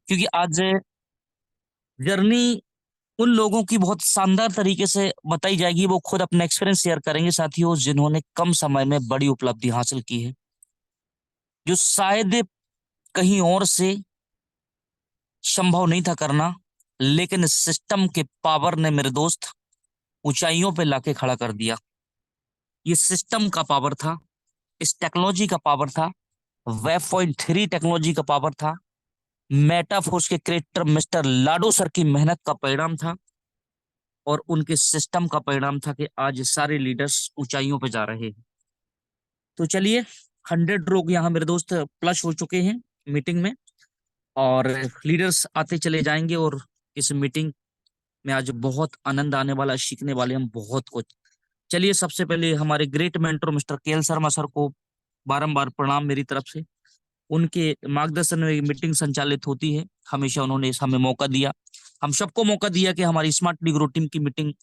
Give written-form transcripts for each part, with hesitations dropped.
क्योंकि आज जर्नी उन लोगों की बहुत शानदार तरीके से बताई जाएगी। वो खुद अपना एक्सपीरियंस शेयर करेंगे साथियों, जिन्होंने कम समय में बड़ी उपलब्धि हासिल की है, जो शायद कहीं और से संभव नहीं था करना, लेकिन सिस्टम के पावर ने मेरे दोस्त ऊंचाइयों पे लाके खड़ा कर दिया। ये सिस्टम का पावर था, इस टेक्नोलॉजी का पावर था, वेब 3 टेक्नोलॉजी का पावर था, मेटाफोर्स के क्रिएटर मिस्टर लाडो सर की मेहनत का परिणाम था, और उनके सिस्टम का परिणाम था कि आज सारे लीडर्स ऊंचाइयों पे जा रहे हैं। तो चलिए, 100 लोग यहाँ मेरे दोस्त प्लस हो चुके हैं मीटिंग में, और लीडर्स आते चले जाएंगे। और इस मीटिंग में आज बहुत आनंद आने वाला, सीखने वाले हम बहुत कुछ। चलिए, सबसे पहले हमारे ग्रेट मेंटर मिस्टर के एल शर्मा सर को बारंबार प्रणाम मेरी तरफ से। उनके मार्गदर्शन में मीटिंग संचालित होती है। हमेशा उन्होंने हमें मौका दिया, हम सबको मौका दिया कि हमारी स्मार्ट ग्रो टीम की मीटिंग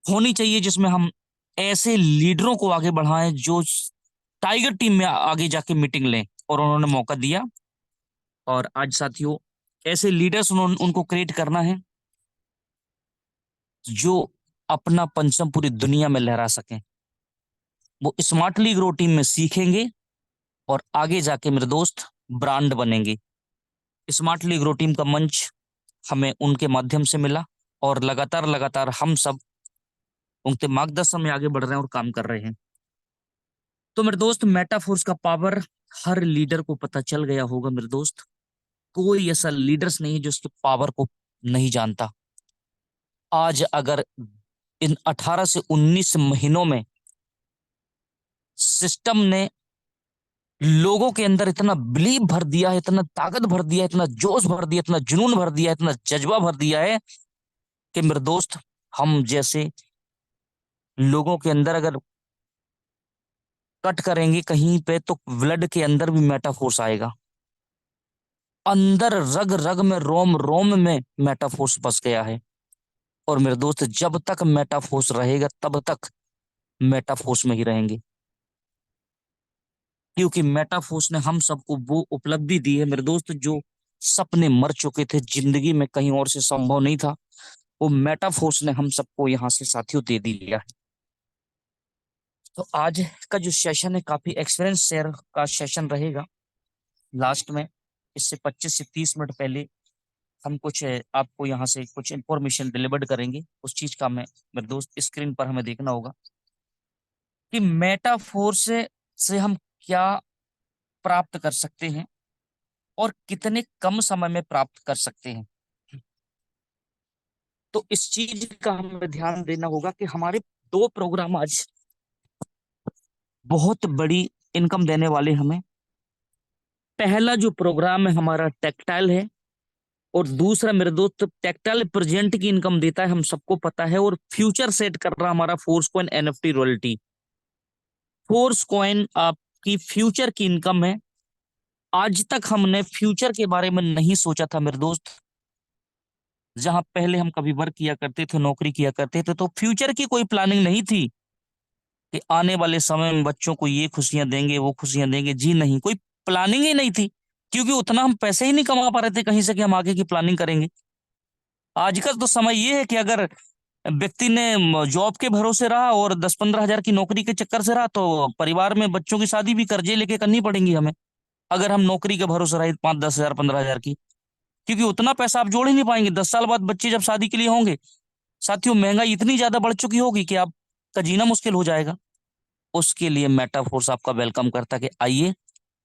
होनी चाहिए, जिसमें हम ऐसे लीडरों को आगे बढ़ाएं जो टाइगर टीम में आगे जाके मीटिंग लें, और उन्होंने मौका दिया। और आज साथियों, ऐसे लीडर्स उनको क्रिएट करना है जो अपना पंचम पूरी दुनिया में लहरा सकें। वो स्मार्टली ग्रो टीम में सीखेंगे और आगे जाके मेरे दोस्त ब्रांड बनेंगे। स्मार्टली ग्रो टीम का मंच हमें उनके माध्यम से मिला, और लगातार लगातार हम सब उनके मार्गदर्शन में आगे बढ़ रहे हैं और काम कर रहे हैं। तो मेरे दोस्त, मेटाफोर्स का पावर हर लीडर को पता चल गया होगा मेरे दोस्त। कोई ऐसा लीडर्स नहीं है जो उसके पावर को नहीं जानता। आज अगर इन 18 से 19 महीनों में सिस्टम ने लोगों के अंदर इतना बिलीव भर दिया है, इतना ताकत भर दिया है, इतना जोश भर दिया, इतना जुनून भर दिया है, इतना जज्बा भर दिया है कि मेरे दोस्त, हम जैसे लोगों के अंदर अगर कट करेंगे कहीं पे तो ब्लड के अंदर भी मेटाफोर्स आएगा। अंदर रग रग में, रोम रोम में मेटाफोर्स बस गया है। और मेरे दोस्त, जब तक मेटाफोर्स रहेगा तब तक मेटाफोर्स में ही रहेंगे, क्योंकि मेटाफोर्स ने हम सबको वो उपलब्धि दी है मेरे दोस्त, जो सपने मर चुके थे, जिंदगी में कहीं और से संभव नहीं था, वो मेटाफोर्स ने हम सबको यहाँ से साथियों दे दिया है। तो आज का जो सेशन है, काफी एक्सपीरियंस शेयर का सेशन रहेगा। लास्ट में इससे 25 से 30 मिनट पहले हम कुछ आपको यहाँ से कुछ इंफॉर्मेशन डिलीवर्ड करेंगे। उस चीज का मैं मेरे दोस्त स्क्रीन पर हमें देखना होगा कि मेटाफोर से हम क्या प्राप्त कर सकते हैं और कितने कम समय में प्राप्त कर सकते हैं। तो इस चीज का हमें ध्यान देना होगा कि हमारे दो प्रोग्राम आज बहुत बड़ी इनकम देने वाले हमें। पहला जो प्रोग्राम है हमारा टेक्टाइल है, और दूसरा मेरे दोस्त टेक्टाइल प्रेजेंट की इनकम देता है, हम सबको पता है, और फ्यूचर सेट कर रहा हमारा force coin NFT royalty. Force coin आपकी फ्यूचर की इनकम है। आज तक हमने फ्यूचर के बारे में नहीं सोचा था मेरे दोस्त। जहां पहले हम कभी वर्क किया करते थे, नौकरी किया करते थे, तो फ्यूचर की कोई प्लानिंग नहीं थी कि आने वाले समय में बच्चों को ये खुशियां देंगे, वो खुशियां देंगे। जी नहीं, कोई प्लानिंग ही नहीं थी, क्योंकि उतना हम पैसे ही नहीं कमा पा रहे थे कहीं से कि हम आगे की प्लानिंग करेंगे। आजकल तो समय ये है कि अगर व्यक्ति ने जॉब के भरोसे रहा और 10-15 हजार की नौकरी के चक्कर से रहा, तो परिवार में बच्चों की शादी भी कर्जे लेके करनी पड़ेगी हमें, अगर हम नौकरी के भरोसे रहे 5-10 हजार 15 हजार की। क्योंकि उतना पैसा आप जोड़ ही नहीं पाएंगे। 10 साल बाद बच्चे जब शादी के लिए होंगे साथियों, महंगाई इतनी ज्यादा बढ़ चुकी होगी कि आपका जीना मुश्किल हो जाएगा। उसके लिए मेटाफोर्स आपका वेलकम करता है कि आइए,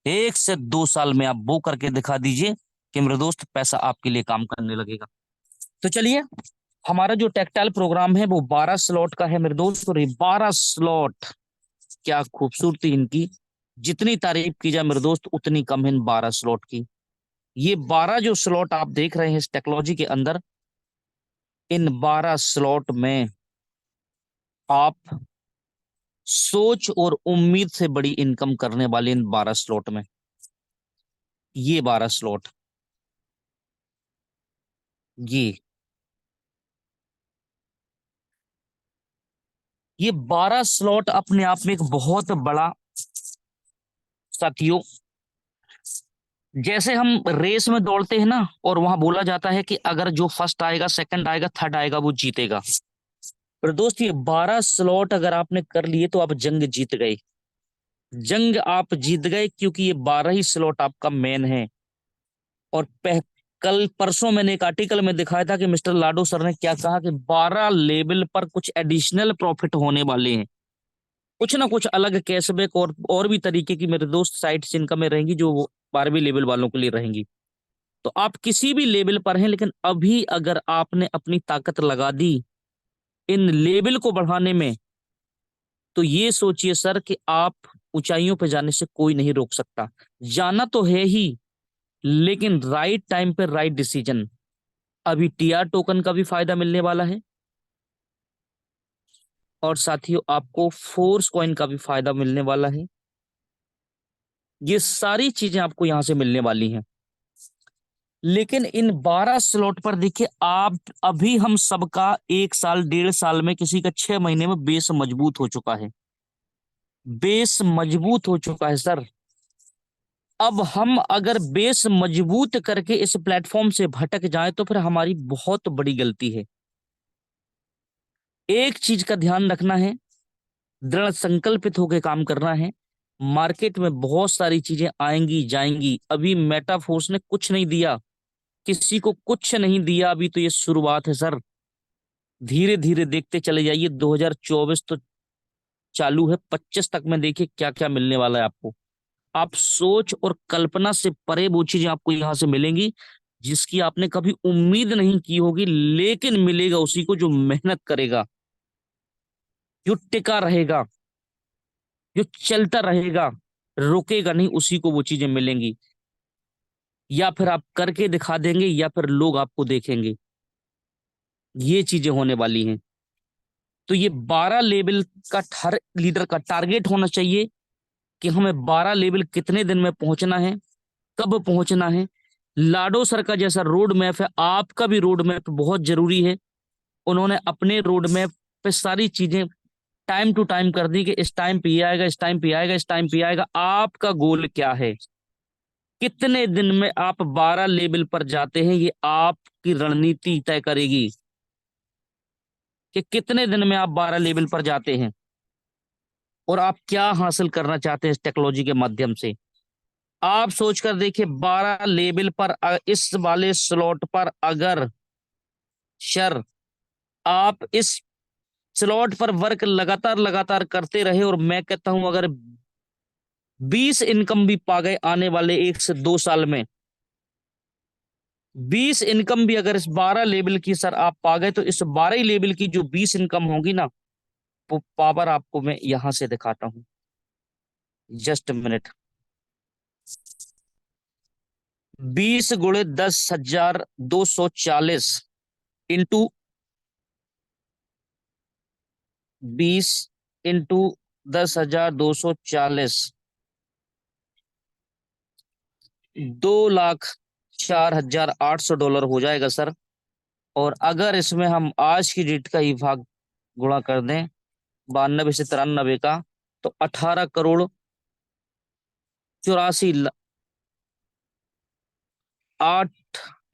1 से 2 साल में आप वो करके दिखा दीजिए कि मेरे दोस्त, पैसा आपके लिए काम करने लगेगा। तो चलिए, हमारा जो टेक्टाइल प्रोग्राम है वो 12 स्लॉट का है मेरे दोस्त। और ये 12 स्लॉट, क्या खूबसूरती इनकी! जितनी तारीफ की जाए मेरे दोस्त उतनी कम है इन 12 स्लॉट की। ये 12 जो स्लॉट आप देख रहे हैं इस टेक्नोलॉजी के अंदर, इन 12 स्लॉट में आप सोच और उम्मीद से बड़ी इनकम करने वाले इन 12 स्लॉट में। ये 12 स्लॉट, ये 12 स्लॉट अपने आप में एक बहुत बड़ा साथियों जैसे हम रेस में दौड़ते हैं ना, और वहां बोला जाता है कि अगर जो फर्स्ट आएगा, सेकंड आएगा, थर्ड आएगा, वो जीतेगा। पर दोस्त, ये 12 स्लॉट अगर आपने कर लिए तो आप जंग जीत गए। जंग आप जीत गए, क्योंकि ये 12 ही स्लॉट आपका मेन है। और कल परसों मैंने एक आर्टिकल में दिखाया था कि मिस्टर लाडो सर ने क्या कहा कि 12 लेवल पर कुछ एडिशनल प्रॉफिट होने वाले हैं। कुछ ना कुछ अलग कैशबैक और भी तरीके की मेरे दोस्त साइट्स इनकम रहेंगी, जो वो 12वीं लेवल वालों के लिए रहेंगी। तो आप किसी भी लेवल पर हैं, लेकिन अभी अगर आपने अपनी ताकत लगा दी इन लेवल को बढ़ाने में, तो ये सोचिए सर कि आप ऊंचाइयों पे जाने से कोई नहीं रोक सकता। जाना तो है ही, लेकिन राइट टाइम पे राइट डिसीजन। अभी टीआर टोकन का भी फायदा मिलने वाला है, और साथियों आपको फोर्स कॉइन का भी फायदा मिलने वाला है। ये सारी चीजें आपको यहां से मिलने वाली हैं। लेकिन इन 12 स्लॉट पर देखिए, आप अभी हम सबका 1 साल 1.5 साल में, किसी का 6 महीने में बेस मजबूत हो चुका है। बेस मजबूत हो चुका है सर। अब हम अगर बेस मजबूत करके इस प्लेटफॉर्म से भटक जाए तो फिर हमारी बहुत बड़ी गलती है। एक चीज का ध्यान रखना है, दृढ़ संकल्पित होकर काम करना है। मार्केट में बहुत सारी चीजें आएंगी जाएंगी। अभी मेटाफोर्स ने कुछ नहीं दिया, किसी को कुछ नहीं दिया। अभी तो ये शुरुआत है सर। धीरे धीरे देखते चले जाइए। 2024 तो चालू है, 25 तक में देखिए क्या क्या मिलने वाला है आपको। आप सोच और कल्पना से परे वो चीजें आपको यहां से मिलेंगी, जिसकी आपने कभी उम्मीद नहीं की होगी। लेकिन मिलेगा उसी को जो मेहनत करेगा, जो टिका रहेगा, जो चलता रहेगा, रुकेगा नहीं, उसी को वो चीजें मिलेंगी। या फिर आप करके दिखा देंगे, या फिर लोग आपको देखेंगे। ये चीजें होने वाली हैं। तो ये 12 लेवल का हर लीडर का टारगेट होना चाहिए कि हमें 12 लेवल कितने दिन में पहुंचना है, कब पहुंचना है। लाडो सर का जैसा रोड मैप है, आपका भी रोड मैप बहुत जरूरी है। उन्होंने अपने रोड मैप पे सारी चीजें टाइम टू टाइम कर दी कि इस टाइम पे ये आएगा, इस टाइम पे आएगा, इस टाइम पे आएगा। आपका गोल क्या है, कितने दिन में आप 12 लेवल पर जाते हैं, ये आपकी रणनीति तय करेगी कि कितने दिन में आप 12 लेवल पर जाते हैं, और आप क्या हासिल करना चाहते हैं इस टेक्नोलॉजी के माध्यम से। आप सोचकर देखिए, 12 लेवल पर इस वाले स्लॉट पर अगर शर आप इस स्लॉट पर वर्क लगातार लगातार करते रहे, और मैं कहता हूं अगर 20 इनकम भी पा गए आने वाले 1 से 2 साल में, 20 इनकम भी अगर इस 12 लेवल की सर आप पा गए, तो इस 12 ही लेवल की जो 20 इनकम होगी ना, वो पावर आपको मैं यहां से दिखाता हूं। Just minute. 20 × 10,240 इंटू 20 × 10,240, 2,04,800 डॉलर हो जाएगा सर। और अगर इसमें हम आज की डेट का ही भाग गुणा कर दें, 92 से 93 का, तो 18 करोड़ 84 आठ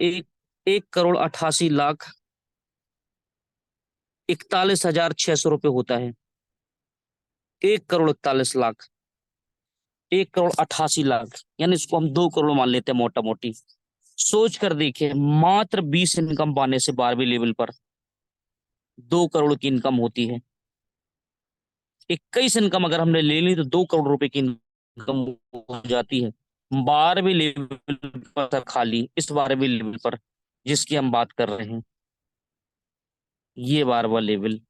एक 1,88,41,600 रुपये होता है। 1,41,00,000, 1,88,00,000, यानी इसको हम 2 करोड़ मान लेते हैं मोटा मोटी। सोच कर देखिए, मात्र 20 इनकम पाने से 12वीं लेवल पर 2 करोड़ की इनकम होती है। 21 इनकम अगर हमने ले ली तो 2 करोड़ रुपए की इनकम हो जाती है। 12वीं लेवल पर खाली, इस 12वीं लेवल पर जिसकी हम बात कर रहे हैं, ये 12वां लेवल।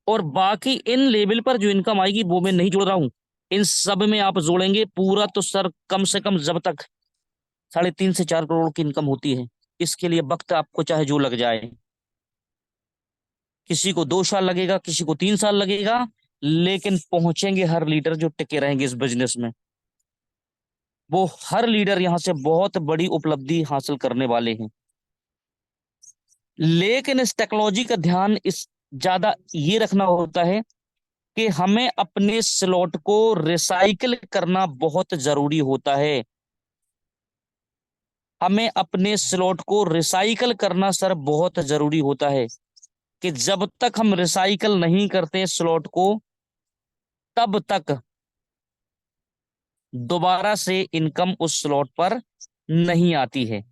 और बाकी इन लेवल पर जो इनकम आएगी वो मैं नहीं जोड़ रहा हूं। इन सब में आप जोड़ेंगे पूरा तो सर कम से कम जब तक 3.5 से 4 करोड़ की इनकम होती है। इसके लिए वक्त आपको चाहे जो लग जाए, किसी को 2 साल लगेगा, किसी को 3 साल लगेगा, लेकिन पहुंचेंगे हर लीडर जो टिके रहेंगे इस बिजनेस में। वो हर लीडर यहां से बहुत बड़ी उपलब्धि हासिल करने वाले हैं। लेकिन इस टेक्नोलॉजी का ध्यान इस ज्यादा ये रखना होता है कि हमें अपने स्लॉट को रिसाइकिल करना बहुत जरूरी होता है। हमें अपने स्लॉट को रिसाइकल करना सर बहुत जरूरी होता है, कि जब तक हम रिसाइकल नहीं करते स्लॉट को, तब तक दोबारा से इनकम उस स्लॉट पर नहीं आती है।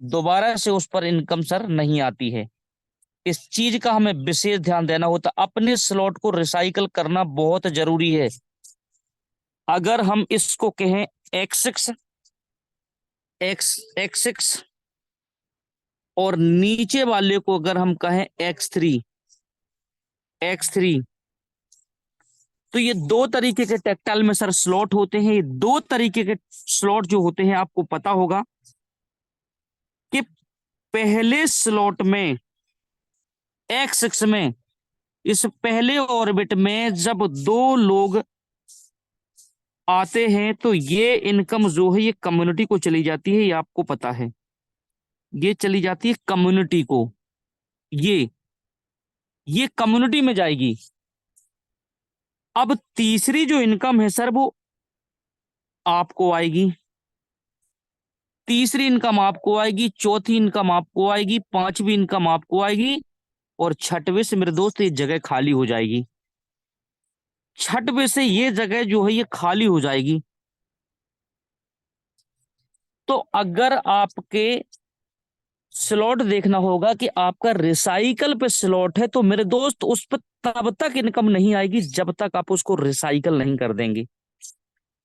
दोबारा से उस पर इनकम सर नहीं आती है। इस चीज का हमें विशेष ध्यान देना होता, अपने स्लॉट को रिसाइकल करना बहुत जरूरी है। अगर हम इसको कहें X6, X6 और नीचे वाले को अगर हम कहें X3, तो ये दो तरीके के टेक्टाइल में सर स्लॉट होते हैं। ये दो तरीके के स्लॉट जो होते हैं, आपको पता होगा कि पहले स्लॉट में X6 में, इस पहले ऑर्बिट में जब दो लोग आते हैं तो ये इनकम जो है ये कम्युनिटी को चली जाती है, ये आपको पता है। ये चली जाती है कम्युनिटी को, ये कम्युनिटी में जाएगी। अब तीसरी जो इनकम है सर वो आपको आएगी, तीसरी इनकम आपको आएगी, चौथी इनकम आपको आएगी, पांचवी इनकम आपको आएगी, और छठवें से मेरे दोस्त ये जगह खाली हो जाएगी। छठवें से ये जगह जो है ये खाली हो जाएगी। तो अगर आपके स्लॉट देखना होगा कि आपका रिसाइकल पे स्लॉट है, तो मेरे दोस्त उस पर तब तक इनकम नहीं आएगी जब तक आप उसको रिसाइकल नहीं कर देंगे।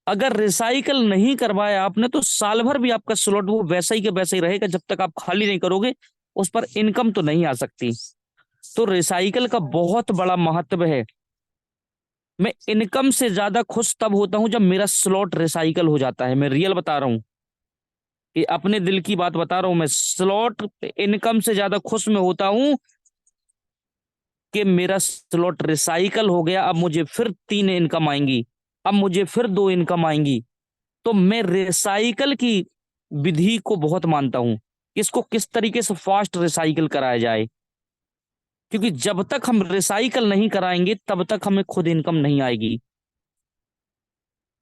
अगर रिसाइकल नहीं करवाया आपने तो साल भर भी आपका स्लॉट वो वैसा ही के वैसा ही रहेगा, जब तक आप खाली नहीं करोगे उस पर इनकम तो नहीं आ सकती। तो रिसाइकल का बहुत बड़ा महत्व है। मैं इनकम से ज्यादा खुश तब होता हूं जब मेरा स्लॉट रिसाइकल हो जाता है। मैं रियल बता रहा हूं, कि अपने दिल की बात बता रहा हूं। मैं स्लॉट इनकम से ज्यादा खुश में होता हूं कि मेरा स्लॉट रिसाइकल हो गया, अब मुझे फिर 3 इनकम आएंगी, अब मुझे फिर 2 इनकम आएंगी। तो मैं रिसाइकल की विधि को बहुत मानता हूं, इसको किस तरीके से फास्ट रिसाइकल कराया जाए, क्योंकि जब तक हम रिसाइकल नहीं कराएंगे तब तक हमें खुद इनकम नहीं आएगी।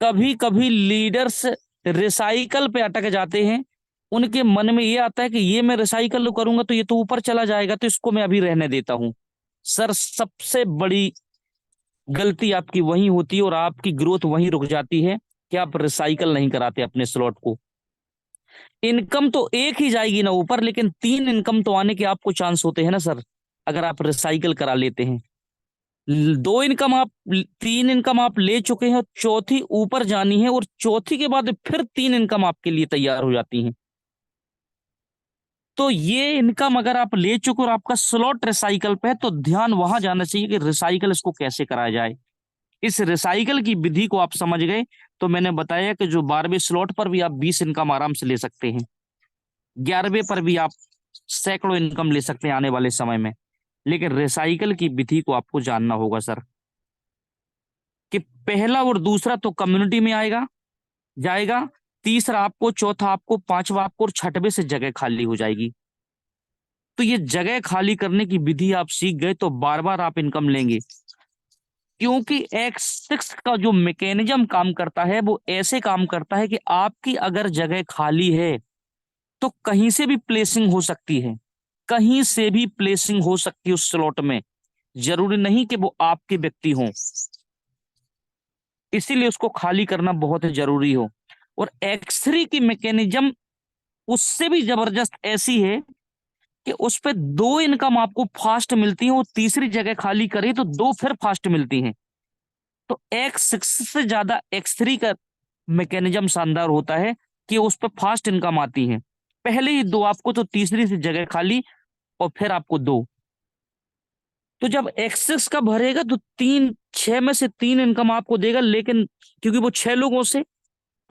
कभी कभी लीडर्स रिसाइकल पे अटक जाते हैं, उनके मन में ये आता है कि ये मैं रिसाइकल करूंगा तो ये तो ऊपर चला जाएगा, तो इसको मैं अभी रहने देता हूं। सर सबसे बड़ी गलती आपकी वही होती है, और आपकी ग्रोथ वहीं रुक जाती है कि आप रिसाइकल नहीं कराते अपने स्लॉट को। इनकम तो एक ही जाएगी ना ऊपर, लेकिन 3 इनकम तो आने के आपको चांस होते हैं ना सर, अगर आप रिसाइकल करा लेते हैं। 2 इनकम आप, 3 इनकम आप ले चुके हैं, चौथी ऊपर जानी है, और चौथी के बाद फिर 3 इनकम आपके लिए तैयार हो जाती हैं। तो ये इनकम अगर आप ले चुके और आपका स्लॉट रिसाइकल पे है, तो ध्यान वहां जाना चाहिए कि रिसाइकल इसको कैसे कराया जाए। इस रिसाइकल की विधि को आप समझ गए तो मैंने बताया कि जो 12वें स्लॉट पर भी आप 20 इनकम आराम से ले सकते हैं, 11वें पर भी आप सैकड़ों इनकम ले सकते हैं आने वाले समय में। लेकिन रिसाइकल की विधि को आपको जानना होगा सर, कि पहला और दूसरा तो कम्युनिटी में आएगा, जाएगा, तीसरा आपको, चौथा आपको, पांचवा आपको, और छठवें से जगह खाली हो जाएगी। तो ये जगह खाली करने की विधि आप सीख गए तो बार बार आप इनकम लेंगे, क्योंकि X6 का जो मैकेनिज्म काम करता है वो ऐसे काम करता है कि आपकी अगर जगह खाली है तो कहीं से भी प्लेसिंग हो सकती है, कहीं से भी प्लेसिंग हो सकती है उस स्लॉट में, जरूरी नहीं कि वो आपके व्यक्ति हों। इसीलिए उसको खाली करना बहुत जरूरी हो। और X3 की मैकेनिज्म उससे भी जबरदस्त ऐसी है कि उस पे 2 इनकम आपको फास्ट मिलती है, और तीसरी जगह खाली करे तो 2 फिर फास्ट मिलती हैं। तो X6 से ज्यादा X3 का मैकेनिज्म शानदार होता है कि उस पर फास्ट इनकम आती है। पहले ही 2 आपको, तो तीसरी से जगह खाली, और फिर आपको 2। तो जब X6 का भरेगा तो 6 में से 3 इनकम आपको देगा, लेकिन क्योंकि वो 6 लोगों से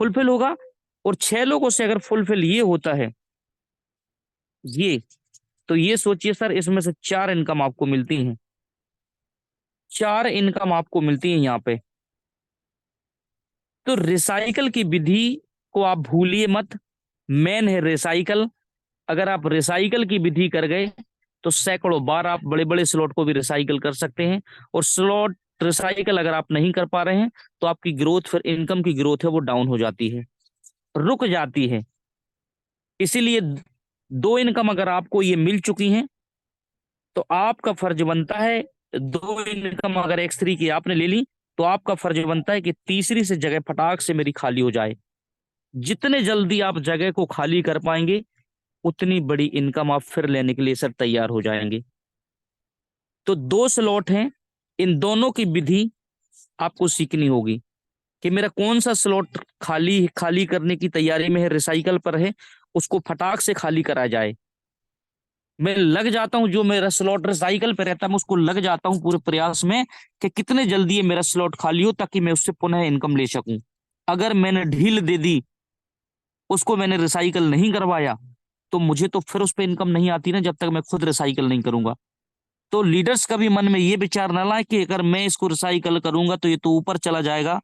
फुलफिल होगा, और 6 लोगों से अगर फुलफिल ये होता है ये, तो ये सोचिए सर इसमें से 4 इनकम आपको मिलती हैं, 4 इनकम आपको मिलती हैं यहाँ पे। तो रिसाइकल की विधि को आप भूलिए मत, मेन है रिसाइकल। अगर आप रिसाइकल की विधि कर गए तो सैकड़ों बार आप बड़े बड़े स्लॉट को भी रिसाइकल कर सकते हैं। और स्लॉट रिसाइकल अगर आप नहीं कर पा रहे हैं तो आपकी ग्रोथ, फिर इनकम की ग्रोथ है वो डाउन हो जाती है, रुक जाती है। इसीलिए दो इनकम अगर आपको ये मिल चुकी हैं तो आपका फर्ज बनता है, दो इनकम अगर X3 की आपने ले ली तो आपका फर्ज बनता है कि तीसरी से जगह फटाक से मेरी खाली हो जाए। जितने जल्दी आप जगह को खाली कर पाएंगे उतनी बड़ी इनकम आप फिर लेने के लिए सर तैयार हो जाएंगे। तो दो स्लॉट हैं, इन दोनों की विधि आपको सीखनी होगी कि मेरा कौन सा स्लॉट खाली खाली करने की तैयारी में है, रिसाइकल पर है, उसको फटाक से खाली करा जाए। मैं लग जाता हूं, जो मेरा स्लॉट रिसाइकल पे रहता है मैं उसको लग जाता हूं पूरे प्रयास में कि कितने जल्दी ये मेरा स्लॉट खाली हो ताकि मैं उससे पुनः इनकम ले सकूं। अगर मैंने ढील दे दी, उसको मैंने रिसाइकल नहीं करवाया, तो मुझे तो फिर उस पर इनकम नहीं आती ना जब तक मैं खुद रिसाइकल नहीं करूंगा। तो लीडर्स का भी मन में ये विचार ना लाए कि अगर मैं इसको रिसाइकल करूंगा तो ये तो ऊपर चला जाएगा।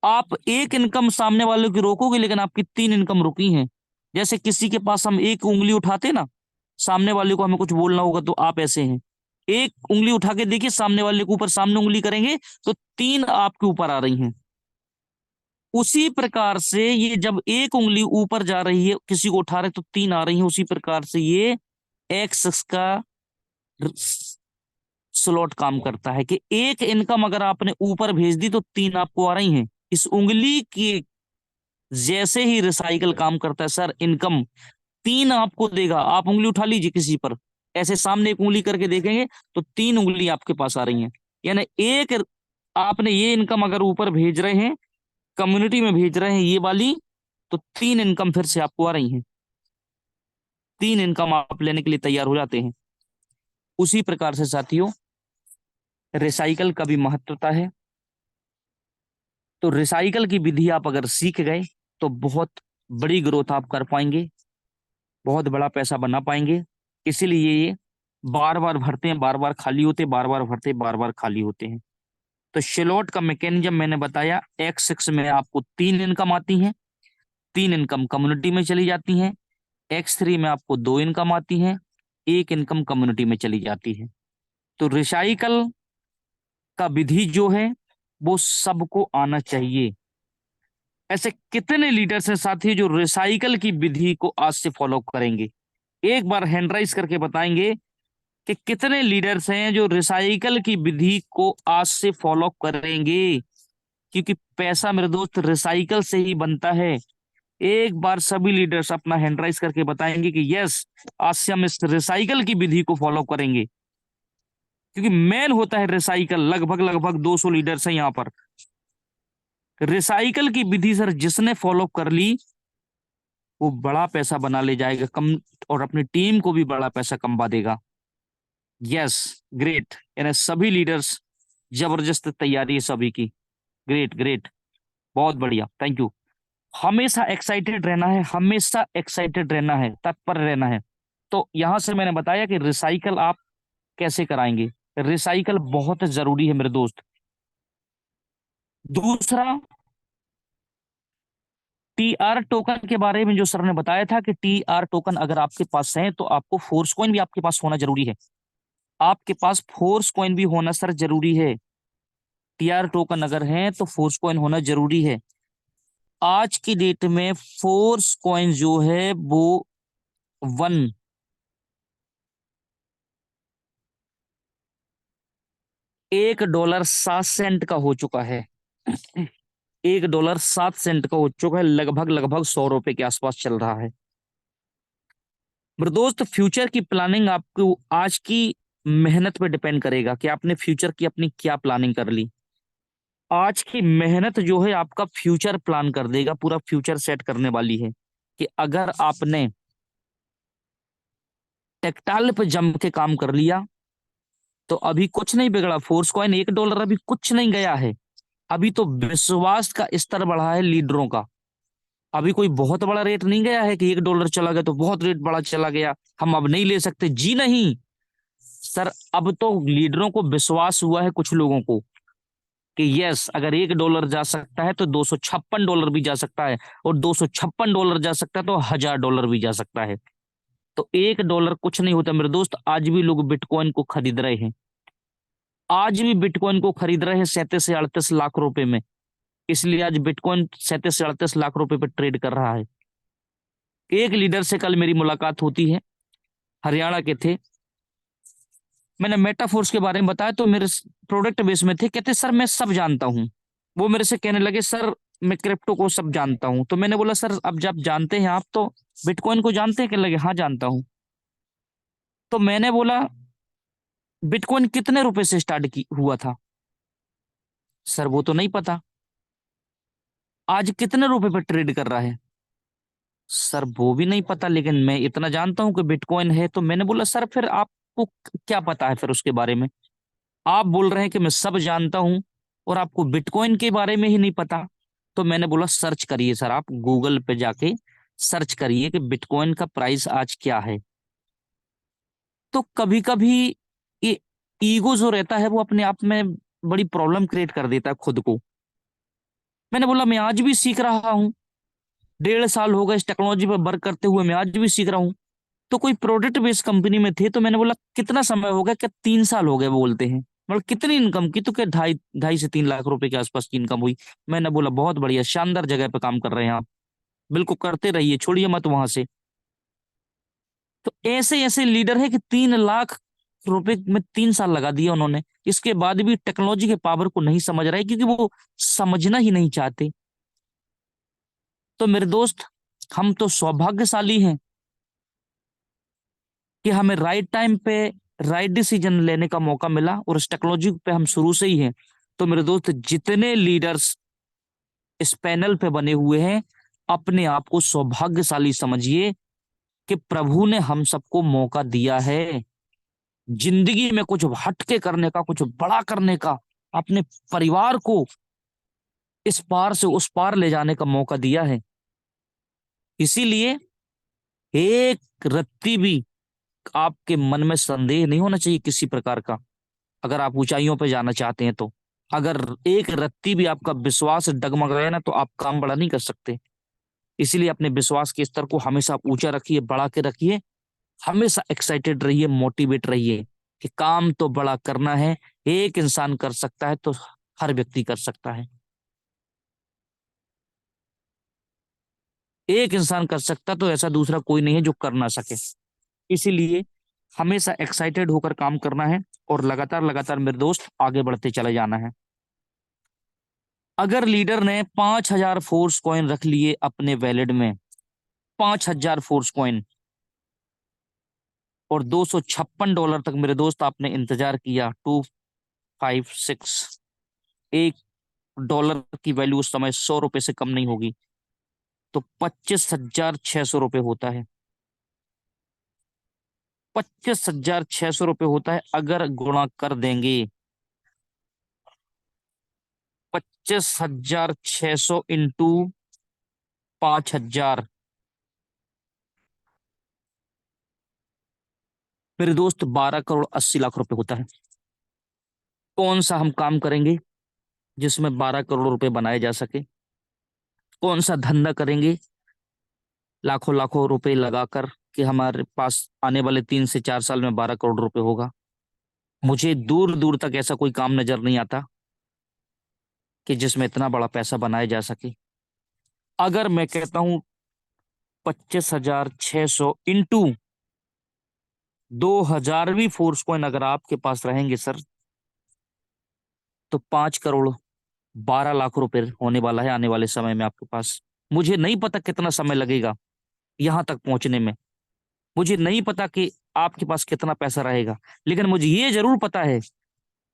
आप एक इनकम सामने वालों की रोकोगे लेकिन आपकी तीन इनकम रुकी हैं। जैसे किसी के पास हम एक उंगली उठाते ना, सामने वाले को हमें कुछ बोलना होगा तो आप ऐसे हैं, एक उंगली उठा के देखिए सामने वाले के ऊपर, सामने उंगली करेंगे तो तीन आपके ऊपर आ रही हैं। उसी प्रकार से ये जब एक उंगली ऊपर जा रही है किसी को उठा रहे तो तीन आ रही है, उसी प्रकार से ये एक्स का स्लॉट काम करता है कि एक इनकम अगर आपने ऊपर भेज दी तो तीन आपको आ रही हैं। इस उंगली की जैसे ही रिसाइकल काम करता है सर, इनकम तीन आपको देगा। आप उंगली उठा लीजिए किसी पर, ऐसे सामने एक उंगली करके देखेंगे तो तीन उंगली आपके पास आ रही हैं। यानी एक आपने ये इनकम अगर ऊपर भेज रहे हैं, कम्युनिटी में भेज रहे हैं ये वाली, तो तीन इनकम फिर से आपको आ रही हैं। तीन इनकम आप लेने के लिए तैयार हो जाते हैं। उसी प्रकार से साथियों रिसाइकल का भी महत्वता है। तो रिसाइकल की विधि आप अगर सीख गए तो बहुत बड़ी ग्रोथ आप कर पाएंगे, बहुत बड़ा पैसा बना पाएंगे। इसीलिए ये बार बार भरते हैं, बार बार खाली होते, बार बार भरते, बार बार खाली होते हैं। तो स्लॉट का मैकेनिज्म मैंने बताया, X6 में आपको तीन इनकम आती हैं, तीन इनकम कम्युनिटी में चली जाती हैं। X3 में आपको दो इनकम आती हैं, एक इनकम कम्युनिटी में चली जाती है। तो रिसाइकल का विधि जो है वो सबको आना चाहिए। ऐसे कितने लीडर्स हैं साथी जो रिसाइकल की विधि को आज से फॉलो करेंगे? एक बार हैंड राइज करके बताएंगे कि कितने लीडर्स हैं जो रिसाइकल की विधि को आज से फॉलो करेंगे। क्योंकि पैसा मेरे दोस्त रिसाइकल से ही बनता है। एक बार सभी लीडर्स अपना हैंड राइज करके बताएंगे कि यस, आज से हम इस रिसाइकल की विधि को फॉलो करेंगे। क्योंकि मेन होता है रिसाइकल। लगभग लगभग 200 लीडर्स हैं यहाँ पर। रिसाइकल की विधि सर जिसने फॉलो कर ली वो बड़ा पैसा बना ले जाएगा कम, और अपनी टीम को भी बड़ा पैसा कमवा देगा। Yes, great. यानी सभी लीडर्स, जबरदस्त तैयारी है सभी की। ग्रेट ग्रेट, बहुत बढ़िया, थैंक यू। हमेशा एक्साइटेड रहना है, हमेशा एक्साइटेड रहना है, तत्पर रहना है। तो यहां से मैंने बताया कि रिसाइकल आप कैसे कराएंगे। रिसाइकल बहुत जरूरी है मेरे दोस्त। दूसरा, TR टोकन के बारे में जो सर ने बताया था कि TR टोकन अगर आपके पास है तो आपको फोर्स कॉइन भी आपके पास होना जरूरी है। आपके पास फोर्स कॉइन भी होना सर जरूरी है। TR टोकन अगर है तो फोर्स कॉइन होना जरूरी है। आज की डेट में फोर्स कॉइन जो है वो वन $1.07 का हो चुका है। $1.07 का हो चुका है, लगभग लगभग 100 रुपए के आसपास चल रहा है। मेरे दोस्त फ्यूचर की प्लानिंग आपको आज की मेहनत पे डिपेंड करेगा कि आपने फ्यूचर की अपनी क्या प्लानिंग कर ली। आज की मेहनत जो है आपका फ्यूचर प्लान कर देगा, पूरा फ्यूचर सेट करने वाली है। कि अगर आपने टेक्टाइल पे जम के काम कर लिया तो अभी कुछ नहीं बिगड़ा। फोर्स कॉइन $1 अभी कुछ नहीं गया है। अभी तो विश्वास का स्तर बढ़ा है लीडरों का। अभी कोई बहुत बड़ा रेट नहीं गया है कि $1 चला गया तो बहुत रेट बड़ा चला गया, हम अब नहीं ले सकते, जी नहीं सर। अब तो लीडरों को विश्वास हुआ है कुछ लोगों को कि यस, अगर $1 जा सकता है तो $256 भी जा सकता है, और $256 जा सकता है तो $1000 भी जा सकता है। तो $1 कुछ नहीं होता मेरे दोस्त। आज भी लोग बिटकॉइन को खरीद रहे हैं, आज भी बिटकॉइन को खरीद रहे हैं 37 से 38 लाख रुपए में। इसलिए आज बिटकॉइन 37 से 38 लाख रुपए पर ट्रेड कर रहा है। एक लीडर से कल मेरी मुलाकात होती है, हरियाणा के थे। मैंने मेटाफोर्स के बारे में बताया तो मेरे प्रोडक्ट बेस में थे, कहते सर मैं सब जानता हूँ। वो मेरे से कहने लगे सर मैं क्रिप्टो को सब जानता हूँ। तो मैंने बोला सर अब जब जानते हैं आप तो बिटकॉइन को जानते हैं? कहने लगे हाँ जानता हूँ। तो मैंने बोला बिटकॉइन कितने रुपए से स्टार्ट की हुआ था? सर वो तो नहीं पता। आज कितने रुपए पे ट्रेड कर रहा है? सर वो भी नहीं पता, लेकिन मैं इतना जानता हूं कि बिटकॉइन है। तो मैंने बोला सर फिर आपको क्या पता है फिर उसके बारे में? आप बोल रहे हैं कि मैं सब जानता हूं और आपको बिटकॉइन के बारे में ही नहीं पता। तो मैंने बोला सर्च करिए सर, आप गूगल पे जाके सर्च करिए कि बिटकॉइन का प्राइस आज क्या है। तो कभी कभी ये ईगो जो रहता है वो अपने आप में बड़ी प्रॉब्लम क्रिएट कर देता है खुद को। मैंने बोला मैं आज भी सीख रहा हूँ, 1.5 साल हो गए इस टेक्नोलॉजी पर वर्क करते हुए, मैं आज भी सीख रहा हूँ। तो कोई प्रोडक्ट बेस्ड कंपनी में थे, तो मैंने बोला कितना समय हो गया? क्या 3 साल हो गए? वो बोलते हैं मतलब कितनी इनकम की? तो क्या 2.5 से 3 लाख रुपए के आसपास की इनकम हुई। मैंने बोला बहुत बढ़िया, शानदार जगह पे काम कर रहे हैं आप, बिल्कुल करते रहिए, छोड़िए मत वहां से। तो ऐसे ऐसे लीडर है कि 3 लाख रुपए में 3 साल लगा दिया उन्होंने, इसके बाद भी टेक्नोलॉजी के पावर को नहीं समझ रहे क्योंकि वो समझना ही नहीं चाहते। तो मेरे दोस्त, हम तो सौभाग्यशाली हैं कि हमें राइट टाइम पे राइट डिसीजन लेने का मौका मिला और इस टेक्नोलॉजी पे हम शुरू से ही हैं। तो मेरे दोस्त, जितने लीडर्स इस पैनल पे बने हुए हैं, अपने आप को सौभाग्यशाली समझिए कि प्रभु ने हम सबको मौका दिया है जिंदगी में कुछ हटके करने का, कुछ बड़ा करने का, अपने परिवार को इस पार से उस पार ले जाने का मौका दिया है। इसीलिए एक रत्ती भी आपके मन में संदेह नहीं होना चाहिए किसी प्रकार का, अगर आप ऊंचाइयों पर जाना चाहते हैं तो। अगर एक रत्ती भी आपका विश्वास डगमग रहा है ना, तो आप काम बड़ा नहीं कर सकते। इसीलिए अपने विश्वास के स्तर को हमेशा ऊंचा रखिए, बढ़ा के रखिए, हमेशा एक्साइटेड रहिए, मोटिवेट रहिए कि काम तो बड़ा करना है। एक इंसान कर सकता है तो हर व्यक्ति कर सकता है। एक इंसान कर सकता तो ऐसा दूसरा कोई नहीं है जो कर ना सके। इसीलिए हमेशा एक्साइटेड होकर काम करना है और लगातार लगातार मेरे दोस्त आगे बढ़ते चले जाना है। अगर लीडर ने 5,000 फोर्स कॉइन रख लिए अपने वैलेट में, 5,000 फोर्स कॉइन, और $256 तक मेरे दोस्त आपने इंतजार किया, 256, $1 की वैल्यू उस समय $100 से कम नहीं होगी, तो 25,600 रुपये होता है। 25,600 रुपये होता है। अगर गुणा कर देंगे 25,600 इंटू 5,000, मेरे दोस्त 12,80,00,000 रुपए होता है। कौन सा हम काम करेंगे जिसमें 12 करोड़ रुपए बनाए जा सके? कौन सा धंधा करेंगे लाखों लाखों रुपए लगाकर कि हमारे पास आने वाले 3 से 4 साल में 12 करोड़ रुपए होगा? मुझे दूर दूर तक ऐसा कोई काम नजर नहीं आता कि जिसमें इतना बड़ा पैसा बनाया जा सके। अगर मैं कहता हूं 25,600 इंटू 2,000 भी फोर्स कॉइन अगर आपके पास रहेंगे सर, तो 5,12,00,000 रुपए होने वाला है आने वाले समय में आपके पास। मुझे नहीं पता कितना समय लगेगा यहां तक पहुंचने में, मुझे नहीं पता कि आपके पास कितना पैसा रहेगा, लेकिन मुझे ये जरूर पता है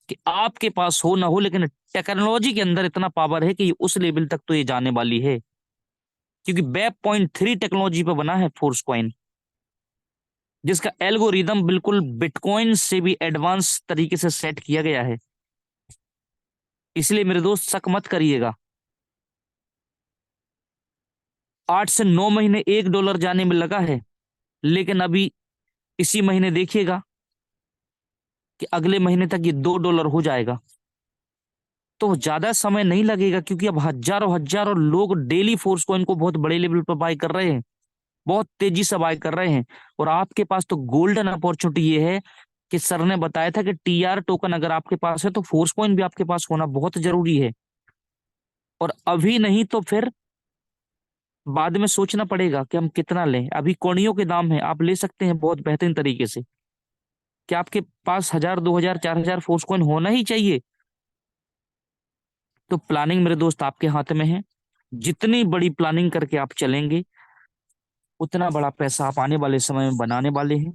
कि आपके पास हो ना हो, लेकिन टेक्नोलॉजी के अंदर इतना पावर है कि ये उस लेवल तक तो ये जाने वाली है, क्योंकि वेब.3 टेक्नोलॉजी पे बना है फोर्स कॉइन, जिसका एल्गोरिदम बिल्कुल बिटकॉइन से भी एडवांस तरीके से सेट किया गया है। इसलिए मेरे दोस्त शक मत करिएगा। 8 से 9 महीने $1 जाने में लगा है, लेकिन अभी इसी महीने देखिएगा कि अगले महीने तक ये $2 हो जाएगा। तो ज्यादा समय नहीं लगेगा, क्योंकि अब हजारों हजारों लोग डेली फोर्स कॉइन को बहुत बड़े लेवल पर बाय कर रहे हैं, बहुत तेजी से बाय कर रहे हैं। और आपके पास तो गोल्डन अपॉर्चुनिटी ये है कि सर ने बताया था कि टीआर टोकन अगर आपके पास है तो फोर्स कॉइन भी आपके पास होना बहुत जरूरी है। और अभी नहीं तो फिर बाद में सोचना पड़ेगा कि हम कितना लें। अभी कौड़ियों के दाम है, आप ले सकते हैं बहुत बेहतरीन तरीके से। क्या आपके पास 1000, 2000, 4000 फोर्स कॉइन होना ही चाहिए? तो प्लानिंग मेरे दोस्त आपके हाथ में है। जितनी बड़ी प्लानिंग करके आप चलेंगे, उतना बड़ा पैसा आप आने वाले समय में बनाने वाले हैं।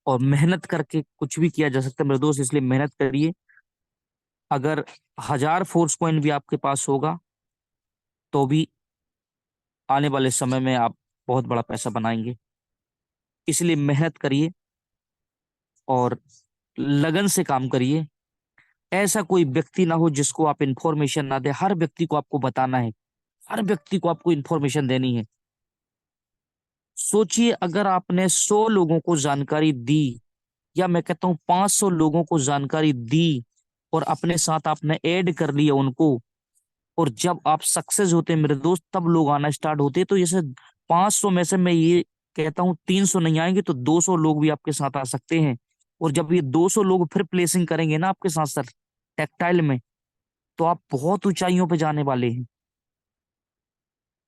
और मेहनत करके कुछ भी किया जा सकता है मेरे दोस्त, इसलिए मेहनत करिए। अगर 1000 फोर्स कॉइन भी आपके पास होगा, तो भी आने वाले समय में आप बहुत बड़ा पैसा बनाएंगे। इसलिए मेहनत करिए और लगन से काम करिए। ऐसा कोई व्यक्ति ना हो जिसको आप इंफॉर्मेशन ना दे, हर व्यक्ति को आपको बताना है, हर व्यक्ति को आपको इंफॉर्मेशन देनी है। सोचिए, अगर आपने 100 लोगों को जानकारी दी, या मैं कहता हूं 500 लोगों को जानकारी दी, और अपने साथ आपने ऐड कर लिया उनको, और जब आप सक्सेस होते हैं मेरे दोस्त, तब लोग आना स्टार्ट होते हैं। तो जैसे 500 में से मैं ये कहता हूँ 300 नहीं आएंगे, तो 200 लोग भी आपके साथ आ सकते हैं। और जब ये 200 लोग फिर प्लेसिंग करेंगे ना आपके साथ सर, टेक्सटाइल में, तो आप बहुत ऊंचाइयों पे जाने वाले हैं।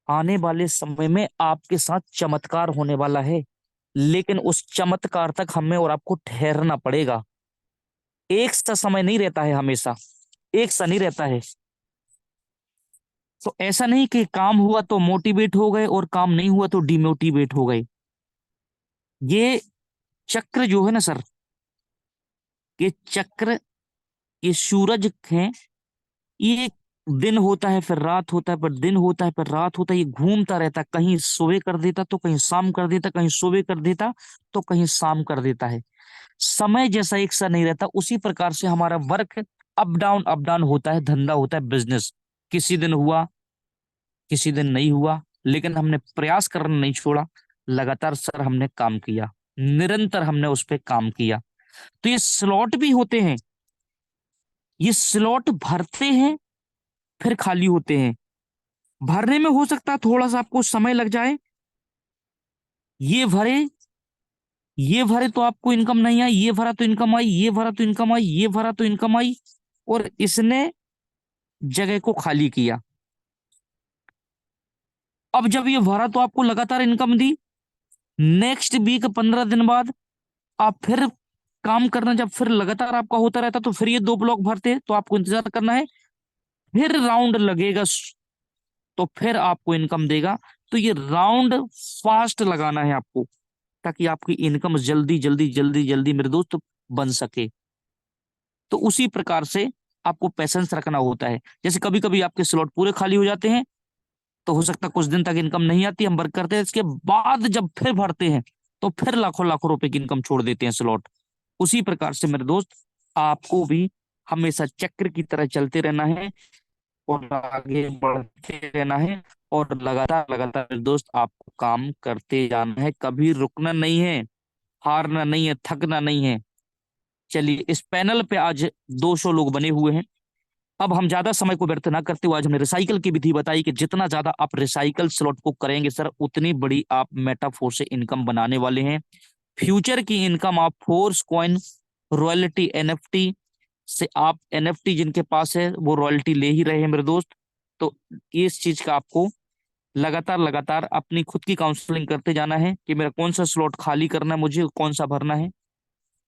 आने वाले समय में आपके साथ चमत्कार होने वाला है। लेकिन उस चमत्कार तक हमें और आपको ठहरना पड़ेगा। एक सा समय नहीं रहता है हमेशा, एक सा नहीं रहता है। तो ऐसा नहीं कि काम हुआ तो मोटिवेट हो गए और काम नहीं हुआ तो डिमोटिवेट हो गए। ये चक्र जो है ना सर, ये चक्र, ये सूरज है, ये दिन होता है फिर रात होता है, फिर दिन होता है फिर रात होता है, ये घूमता रहता है। कहीं सुबह कर देता तो कहीं शाम कर देता, कहीं सुबह कर देता तो कहीं शाम कर देता है। समय जैसा एक सा नहीं रहता, उसी प्रकार से हमारा वर्क अप डाउन होता है, धंधा होता है, बिजनेस। किसी दिन हुआ, किसी दिन नहीं हुआ, लेकिन हमने प्रयास करना नहीं छोड़ा। लगातार सर हमने काम किया, निरंतर हमने उस पर काम किया। तो ये स्लॉट भी होते हैं, ये स्लॉट भरते हैं फिर खाली होते हैं। भरने में हो सकता है थोड़ा सा आपको समय लग जाए। ये भरे, ये भरे तो आपको इनकम नहीं आई, ये भरा तो इनकम आई, ये भरा तो इनकम आई, ये भरा तो इनकम आई, और इसने जगह को खाली किया। अब जब ये भरा तो आपको लगातार इनकम दी। नेक्स्ट वीक 15 दिन बाद आप फिर काम करना, जब फिर लगातार आपका होता रहता, तो फिर ये 2 ब्लॉक भरते, तो आपको इंतजार करना है। फिर राउंड लगेगा, तो फिर आपको इनकम देगा। तो ये राउंड फास्ट लगाना है आपको, ताकि आपकी इनकम जल्दी जल्दी जल्दी जल्दी मेरे दोस्त बन सके। तो उसी प्रकार से आपको पैसेंस रखना होता है। जैसे कभी कभी आपके स्लॉट पूरे खाली हो जाते हैं, तो हो सकता है कुछ दिन तक इनकम नहीं आती, हम वर्क करते हैं, इसके बाद जब फिर भरते हैं, तो फिर लाखों लाखों रुपए की इनकम छोड़ देते हैं स्लॉट। उसी प्रकार से मेरे दोस्त, आपको भी हमेशा चक्र की तरह चलते रहना है और आगे बढ़ते रहना है। और लगातार लगातार मेरे दोस्त आपको काम करते जाना है, कभी रुकना नहीं है, हारना नहीं है, थकना नहीं है। चलिए, इस पैनल पे आज 200 लोग बने हुए हैं। अब हम ज्यादा समय को व्यर्थ ना करते हुए, आज हमने रिसाइकल की विधि बताई कि जितना ज्यादा आप रिसाइकल स्लॉट को करेंगे सर, उतनी बड़ी आप मेटाफोर से इनकम बनाने वाले हैं। फ्यूचर की इनकम आप फोर्स कॉइन, रॉयल्टी, एनएफटी से, आप एनएफटी जिनके पास है वो रॉयल्टी ले ही रहे हैं मेरे दोस्त। तो इस चीज का आपको लगातार लगातार अपनी खुद की काउंसलिंग करते जाना है कि मेरा कौन सा स्लॉट खाली करना है, मुझे कौन सा भरना है।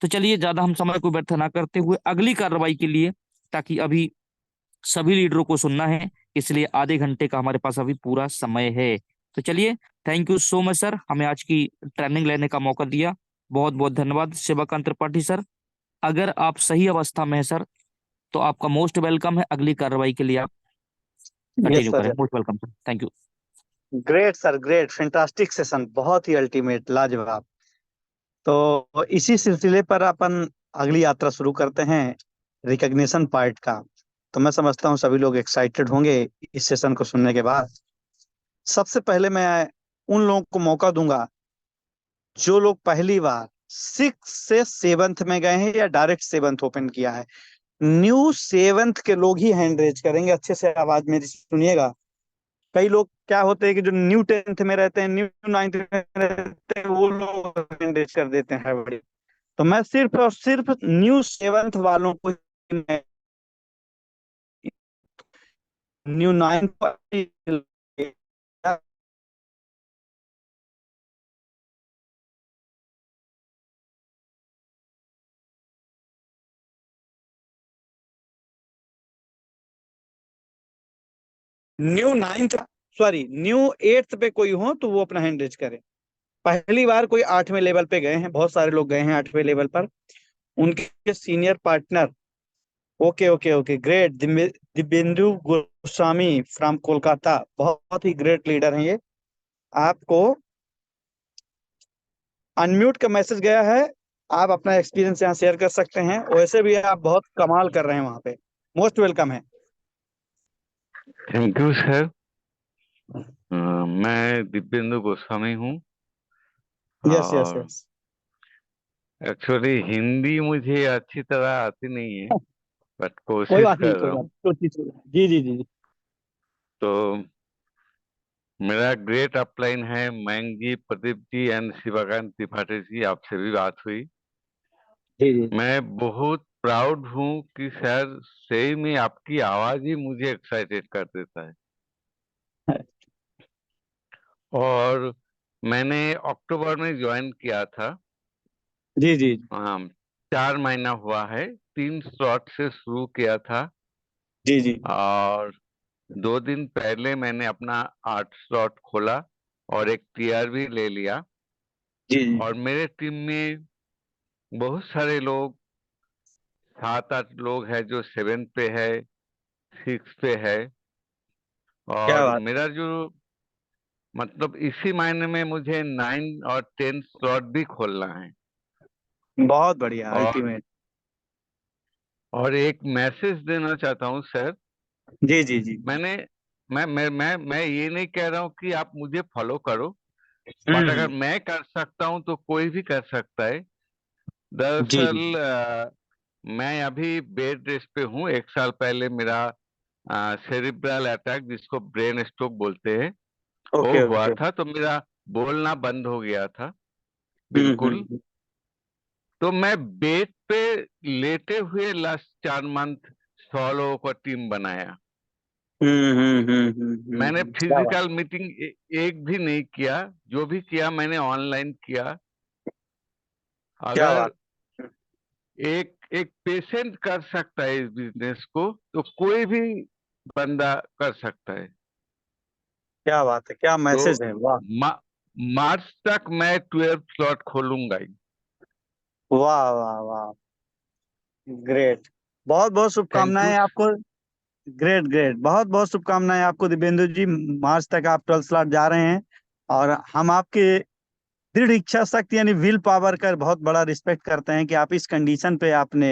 तो चलिए, ज्यादा हम समय को व्यर्थ ना करते हुए अगली कार्रवाई के लिए, ताकि अभी सभी लीडरों को सुनना है, इसलिए आधे घंटे का हमारे पास अभी पूरा समय है। तो चलिए, thank you so much sir, हमें आज की ट्रेनिंग लेने का मौका दिया। बहुत बहुत धन्यवाद शिवकांत त्रिपाठी सर। अगर आप सही अवस्था में है सर, तो आपका मोस्ट वेलकम है, अगली कार्रवाई के लिए आप यस कंटिन्यू करें। Sir. Most welcome sir, thank you. Great sir, great, fantastic session, बहुत ही अल्टीमेट, लाजवाब। तो इसी सिलसिले पर अपन अगली यात्रा शुरू करते हैं, रिकग्निशन पार्ट का। तो मैं समझता हूँ सभी लोग एक्साइटेड होंगे इस सेशन को सुनने के बाद। सबसे पहले मैं उन लोगों को मौका दूंगा जो लोग पहली बार 6 से 7th में गए हैं या डायरेक्ट 7th ओपन किया है। न्यू 7th के लोग ही हैंड रेज करेंगे। अच्छे से आवाज मेरी सुनिएगा। कई लोग क्या होते हैं कि जो न्यू 10th में रहते हैं, न्यू 9th में रहते हैं, वो लोग हैंड रेज कर देते हैं बड़ी। तो मैं सिर्फ और सिर्फ न्यू 7th वालों को, new 9th new ninth, sorry new eighth pay कोई हो तो वो अपना हैंड रेज करे। पहली बार कोई 8वें लेवल पे गए हैं, बहुत सारे लोग गए हैं 8वें लेवल पर, उनके senior partner. Okay okay okay, great. Dibyendu Goswami from Kolkata, बहुत ही ग्रेट लीडर हैं ये। आपको अनम्यूट का मैसेज गया है, आप अपना एक्सपीरियंस यहाँ शेयर कर सकते हैं। वैसे भी आप बहुत कमाल कर रहे हैं वहाँ पे। मोस्ट वेलकम है। Thank you sir. मैं दिव्येंदु गोस्वामी हूँ यस यस और यस। एक्चुअली हिंदी मुझे अच्छी तरह आती नहीं है, बट कोई कोशिश बात नहीं, कर कोई रहा बात हूँ। नहीं, कोशिश जी जी जी। तो मेरा ग्रेट अपलाइन है मयंक जी, प्रदीप जी एंड शिवाकांत त्रिपाठी जी, आपसे भी बात हुई। जी जी। मैं बहुत प्राउड हूँ कि सर सही में आपकी आवाज ही मुझे एक्साइटेड कर देता है। और मैंने अक्टूबर में ज्वाइन किया था। जी जी 4 महीना हुआ है। 3 स्लॉट से शुरू किया था जी जी और 2 दिन पहले मैंने अपना 8 स्लॉट खोला और एक टीआर भी ले लिया। जी जी। और मेरे टीम में बहुत सारे लोग, 7-8 लोग हैं जो 7 पे है, 6 पे है। क्या और बात। मेरा जो मतलब इसी महीने में मुझे 9 और 10 स्लॉट भी खोलना है। बहुत बढ़िया, और अल्टीमेट। और एक मैसेज देना चाहता हूँ सर। जी जी जी। मैंने मैं ये नहीं कह रहा हूँ कि आप मुझे फॉलो करो, बट अगर हम्म। मैं कर सकता हूँ तो कोई भी कर सकता है। जी जी। दरअसल मैं अभी बेड रेस्ट पे हूँ। 1 साल पहले मेरा सेरिब्रल अटैक, जिसको ब्रेन स्ट्रोक बोलते हैं, वो ओके हुआ ओके। था। तो मेरा बोलना बंद हो गया था बिल्कुल। हम्म। तो मैं बेड पे लेटे हुए लास्ट 4 मंथ 100 लोगों का टीम बनाया। मैंने क्या बात। फिजिकल मीटिंग एक भी नहीं किया। जो भी किया मैंने ऑनलाइन किया। क्या अगर बात। एक एक पेशेंट कर सकता है इस बिजनेस को, तो कोई भी बंदा कर सकता है। क्या बात है, क्या तो मैसेज है, वाह। मा, मार्च तक मैं 12 स्लॉट खोलूंगा ही। वाह वाह वाह, ग्रेट। बहुत बहुत थैंक यू। शुभकामनाएं आपको। ग्रेट ग्रेट, बहुत बहुत शुभकामनाएं आपको दिव्येंदु जी। मार्च तक आप 12 स्लॉट जा रहे हैं, और हम आपके दृढ़ इच्छा शक्ति यानी विल पावर का बहुत बड़ा रिस्पेक्ट करते हैं कि आप इस कंडीशन पे आपने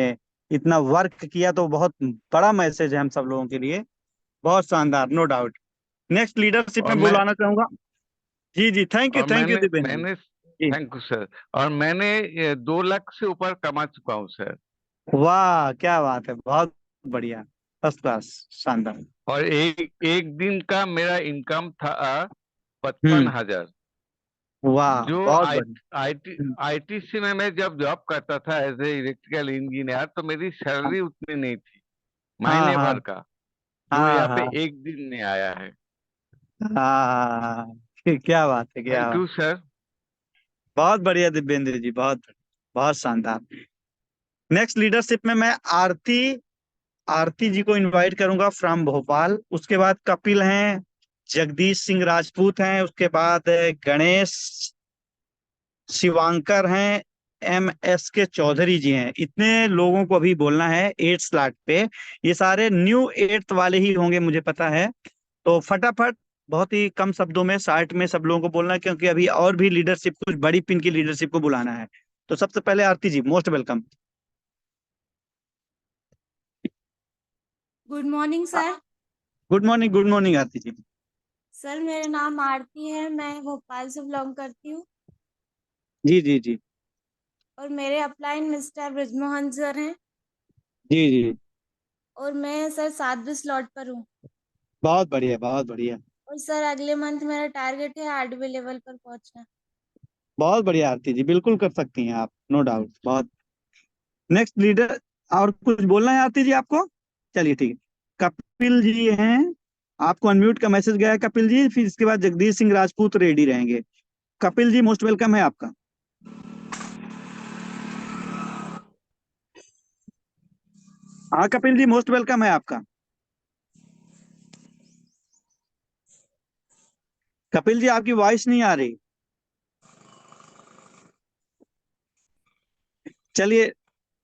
इतना वर्क किया, तो बहुत बड़ा मैसेज है हम सब लोगों के लिए। बहुत शानदार, नो डाउट। नेक्स्ट लीडरशिप और में मैं बुलाना चाहूंगा। जी जी, और थैंक यू मैंने दिव्येंदु मैंने जी। Thank you sir. और मैंने ये 2 लाख से ऊपर कमा चुका हूँ सर। वाह, क्या बात है, बहुत बढ़िया, फर्स्ट क्लास, शानदार। और एक एक दिन का मेरा इनकम था पचपन हम्म। हजार वाह, जो बहुत आई बढ़िया। IT hmm. आईटीसी में मैं जब जॉब करता था एज ए इलेक्ट्रिकल इंजीनियर, तो मेरी हाँ सैलरी उतनी नहीं थी हाँ महीने हाँ भर का, जो हाँ यहाँ पे हाँ एक दिन में आया है। हाँ। क्या बात है, क्या थैंक बात। You sir. बहुत बढ़िया दिव्येंद्र जी, बहुत बहुत शानदार। नेक्स्ट लीडरशिप में मैं आरती आरती जी को इनवाइट करूंगा फ्रॉम भोपाल। उसके बाद कपिल हैं, जगदीश सिंह राजपूत हैं, उसके बाद गणेश शिवांकर हैं, MSK चौधरी जी हैं। इतने लोगों को अभी बोलना है 8 स्लॉट पे। ये सारे न्यू एट्थ वाले ही होंगे, मुझे पता है। तो फटाफट, बहुत ही कम शब्दों में, शार्ट में सब लोगों को बोलना है, क्योंकि अभी और भी लीडरशिप, कुछ बड़ी पिन की लीडरशिप को बुलाना है। तो सबसे पहले Aarti ji, most welcome. Good morning sir. Good morning, good morning Aarti ji. Sir मेरा नाम आरती है, मैं भोपाल से बिलोंग करती हूँ जी जी जी और मेरे अपलाइन मिस्टर ब्रजमोहन सर हैं जी जी। और मैं सर 7वें स्लॉट पर हूँ। बहुत बढ़िया, बहुत बढ़िया। और सर अगले मंथ मेरा टारगेट है 8वें लेवल पर पहुँचना। बहुत बढ़िया आरती जी, बिल्कुल कर सकती हैं आप, नो डाउट। बहुत। नेक्स्ट लीडर, और कुछ बोलना है आरती जी आपको? चलिए ठीक है। कपिल जी हैं, आपको अनम्यूट का मैसेज गया है कपिल जी। फिर इसके बाद जगदीश सिंह राजपूत रेडी रहेंगे। कपिल जी, मोस्ट वेलकम है आपका। हाँ कपिल जी, मोस्ट वेलकम है आपका। कपिल जी आपकी वॉइस नहीं आ रही। चलिए,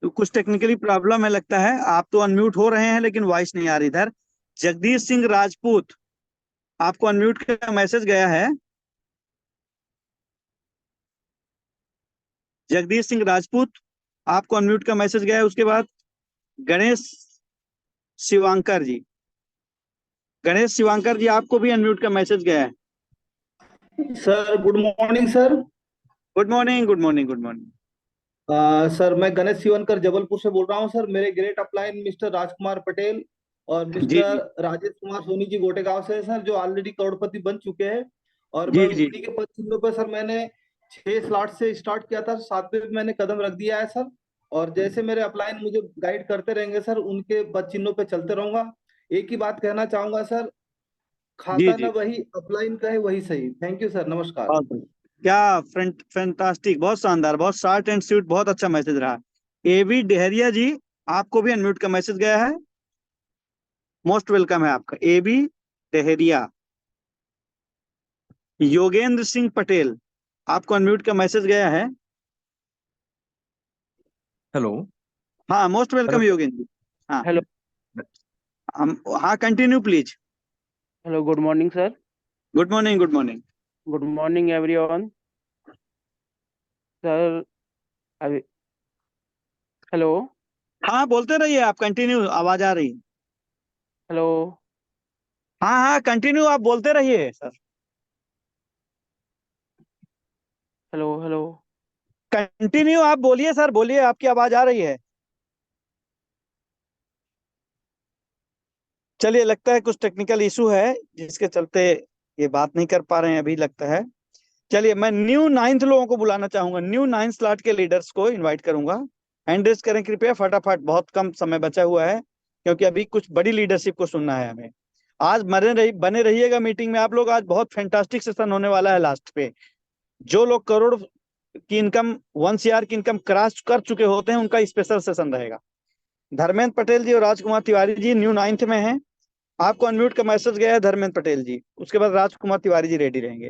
तो कुछ टेक्निकली प्रॉब्लम है लगता है, आप तो अनम्यूट हो रहे हैं लेकिन वॉइस नहीं आ रही इधर। जगदीश सिंह राजपूत, आपको अनम्यूट का मैसेज गया है। जगदीश सिंह राजपूत, आपको अनम्यूट का मैसेज गया है। उसके बाद गणेश शिवांकर जी, गणेश शिवांकर जी आपको भी अनम्यूट का मैसेज गया है। Sir good morning sir. Good morning, good morning, good morning. Sir मैं गणेश शिवनकर जबलपुर से बोल रहा हूँ सर। मेरे great upline mister Rajkumar Patel और जी मिस्टर जी राजेश कुमार सोनी जी गोटेगांव से हैं सर, जो ऑलरेडी करोड़पति बन चुके हैं। और जी मैं जी उन्हीं के पद चिन्हों पर सर मैंने 6 स्लॉट से स्टार्ट किया था, 7वें पे मैंने कदम रख दिया है सर। और जैसे मेरे अपलाइन मुझे गाइड करते रहेंगे सर, उनके पद चिन्हों पे चलते रहूंगा। एक ही बात कहना चाहूंगा सर, जी खाता जी। ना वही अपलाइन का है वही सही। थैंक यू सर, नमस्कार। बहुत बढ़िया। क्या फ्रंट फैंटास्टिक, बहुत शानदार, बहुत शॉर्ट एंड स्वीट, बहुत अच्छा मैसेज रहा। एवी डेहरिया जी, आपको भी अनम्यूट का मैसेज गया है। मोस्ट वेलकम है आपका, एबी डेहरिया। योगेंद्र सिंह पटेल, आपको अनम्यूट का मैसेज गया है। हेलो। हाँ, most welcome hello. Yogendra ji. हाँ हेलो। हम, हाँ continue please. Hello, good morning sir. Good morning, good morning. Good morning everyone. Sir अभी हेलो। हाँ बोलते रहिए, आप कंटिन्यू, आवाज आ रही है। हेलो। हाँ हाँ कंटिन्यू, आप बोलते रहिए सर। हेलो। हेलो। कंटिन्यू आप बोलिए सर, बोलिए, आपकी आवाज आ रही है। चलिए, लगता है कुछ टेक्निकल इशू है जिसके चलते ये बात नहीं कर पा रहे हैं अभी, लगता है। चलिए, मैं न्यू नाइन्थ लोगों को बुलाना चाहूंगा, न्यू नाइन्थ स्लॉट के लीडर्स को इनवाइट करूंगा। हैंड रेज करें कृपया फटाफट, बहुत कम समय बचा हुआ है क्योंकि अभी कुछ बड़ी लीडरशिप को सुनना है हमें। आज बने रहिएगा मीटिंग में आप लोग, आज बहुत फैंटास्टिक सेशन होने वाला है लास्ट पे। जो लोग करोड़ की इनकम, 1 CR की इनकम क्रॉस कर चुके होते हैं, उनका स्पेशल सेशन रहेगा। धर्मेंद्र पटेल जी और राजकुमार तिवारी जी न्यू नाइन्थ में हैं। आपको अनम्यूट का मैसेज गया है धर्मेंद्र पटेल जी, उसके बाद राजकुमार तिवारी जी रेडी रहेंगे।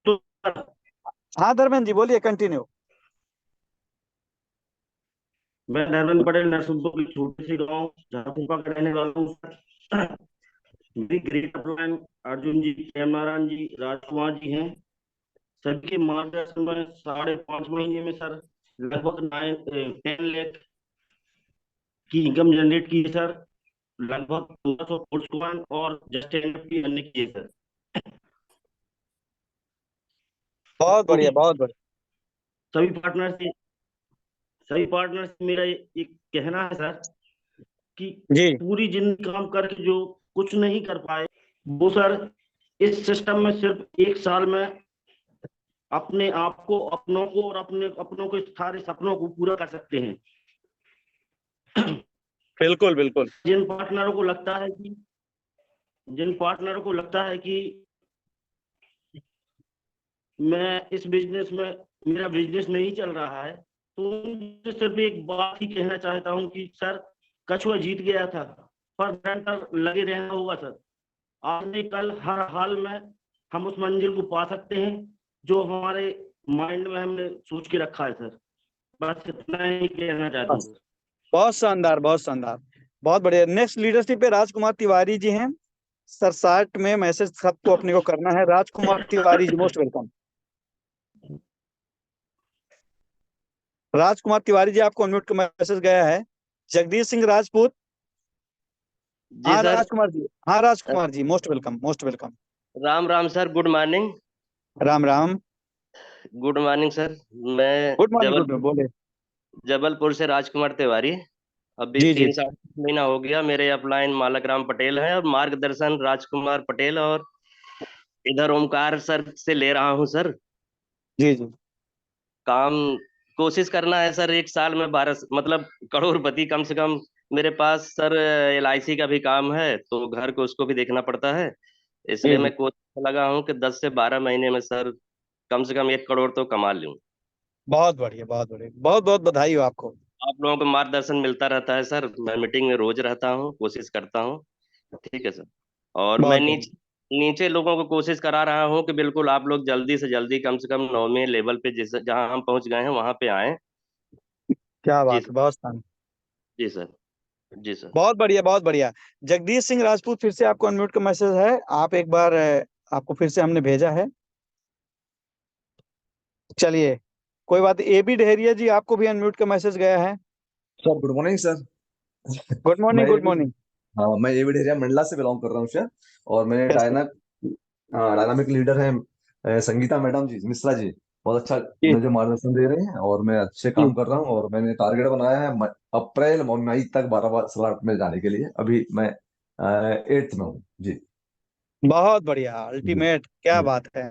तो हाँ धर्मेंद्र जी बोलिए, कंटिन्यू। मैं धर्मेंद्र पटेल नरसिंहपुर की छोटी सी गांव झारखंड का रहने वाला हूँ सर। मेरी ग्रेट अपलाइन अर्जुन जी, प्रेम नारायण जी, राजकुमार जी हैं। सभी के मार्गदर्शन में 5.5 महीने में सर लगभग 10 लाख की इनकम जनरेट की है सर। लगभग 1500 कोर्स और जस्ट की बनने की है सर। बहुत तो बढ़िया, बहुत बढ़िया। सभी पार्टनर से सभी पार्टनर से मेरा एक कहना है सर कि जी पूरी जिंदगी काम करके जो कुछ नहीं कर पाए, वो सर इस सिस्टम में सिर्फ 1 साल में अपने आप को, अपनों को और अपने अपनों के सारे सपनों को पूरा कर सकते हैं। बिल्कुल बिल्कुल। जिन पार्टनरों को लगता है कि मैं इस बिजनेस में, मेरा बिजनेस नहीं चल रहा है, तो उनसे सिर्फ एक बात ही कहना चाहता हूं कि सर कछुआ जीत गया था, पर निरंतर लगे रहना होगा सर। आज नहीं कल हर हाल में हम उस मंजिल को पा सकते हैं जो हमारे माइंड में हमने सोच के रखा है सर। बस इतना ही कहना चाहता हूँ बस, सर। बहुत शानदार, बहुत शानदार, बहुत बढ़िया। नेक्स्ट लीडरशिप पे राजकुमार तिवारी जी हैं। सर शार्ट में मैसेज सबको अपने को करना है। राजकुमार तिवारी जी, मोस्ट वेलकम। राजकुमार तिवारी जी, आपको अनम्यूट का मैसेज गया है। जगदीश सिंह राजपूत, जी हाँ सर। राजकुमार जी, हाँ Rajkumar ji, most welcome, most welcome. Ram Ram sir, good morning. Ram Ram. Good morning sir. मैं गुड मॉर्निंग, गुड मॉर्निंग, बोले। जबलपुर से राजकुमार तिवारी। अभी जी जी 3 साल महीना हो गया। मेरे अपलाइन मालक राम पटेल है और मार्गदर्शन राजकुमार पटेल और इधर ओमकार सर से ले रहा हूँ सर। जी जी। काम कोशिश करना है सर 1 साल में 12 मतलब करोड़पति कम से कम। मेरे पास सर LIC का भी काम है, तो घर को उसको भी देखना पड़ता है। जी इसलिए जी। मैं कोशिश लगा हूँ कि 10 से 12 महीने में सर कम से कम 1 करोड़ तो कमा लूं। बहुत बढ़िया, बहुत बढ़िया, बहुत बहुत बधाई हो आपको। आप लोगों को मार्गदर्शन मिलता रहता है सर। मैं मीटिंग में रोज रहता हूँ, कोशिश करता हूँ। ठीक है सर। और मैं बहुत नीचे नीचे लोगों को कोशिश करा रहा हूँ कि बिल्कुल आप लोग जल्दी से जल्दी कम से कम 9वें लेवल पे जिस जहाँ हम पहुंच गए हैं वहां पे आए। क्या जी बात सर। है, बहुत शानदार। जी सर। जी सर। बहुत बढ़िया, बहुत बढ़िया। जगदीश सिंह राजपूत, फिर से आपको अनम्यूट का मैसेज है। आप एक बार आपको फिर से हमने भेजा है। चलिए, कोई बात। ए बी डहेरिया जी, आपको भी अनम्यूट का मैसेज गया है। Sir good morning sir. Good मैं मॉर्निंग, ये गुड भी मॉर्निंग। हाँ, मैं ये भी एरिया मंडला से बिलोंग कर रहा हूँ सर। और मेरे यस सर। डायनामिक लीडर हैं संगीता मैडम जी, मिश्रा जी। बहुत अच्छा जी मुझे मार्गदर्शन दे रहे हैं और मैं अच्छे जी। काम कर रहा हूँ। और मैंने टारगेट बनाया है अप्रैल और मई तक 12 स्लॉट में जाने के लिए। अभी मैं 8th में हूँ जी। बहुत बढ़िया, जी अल्टीमेट, क्या जी। बात है।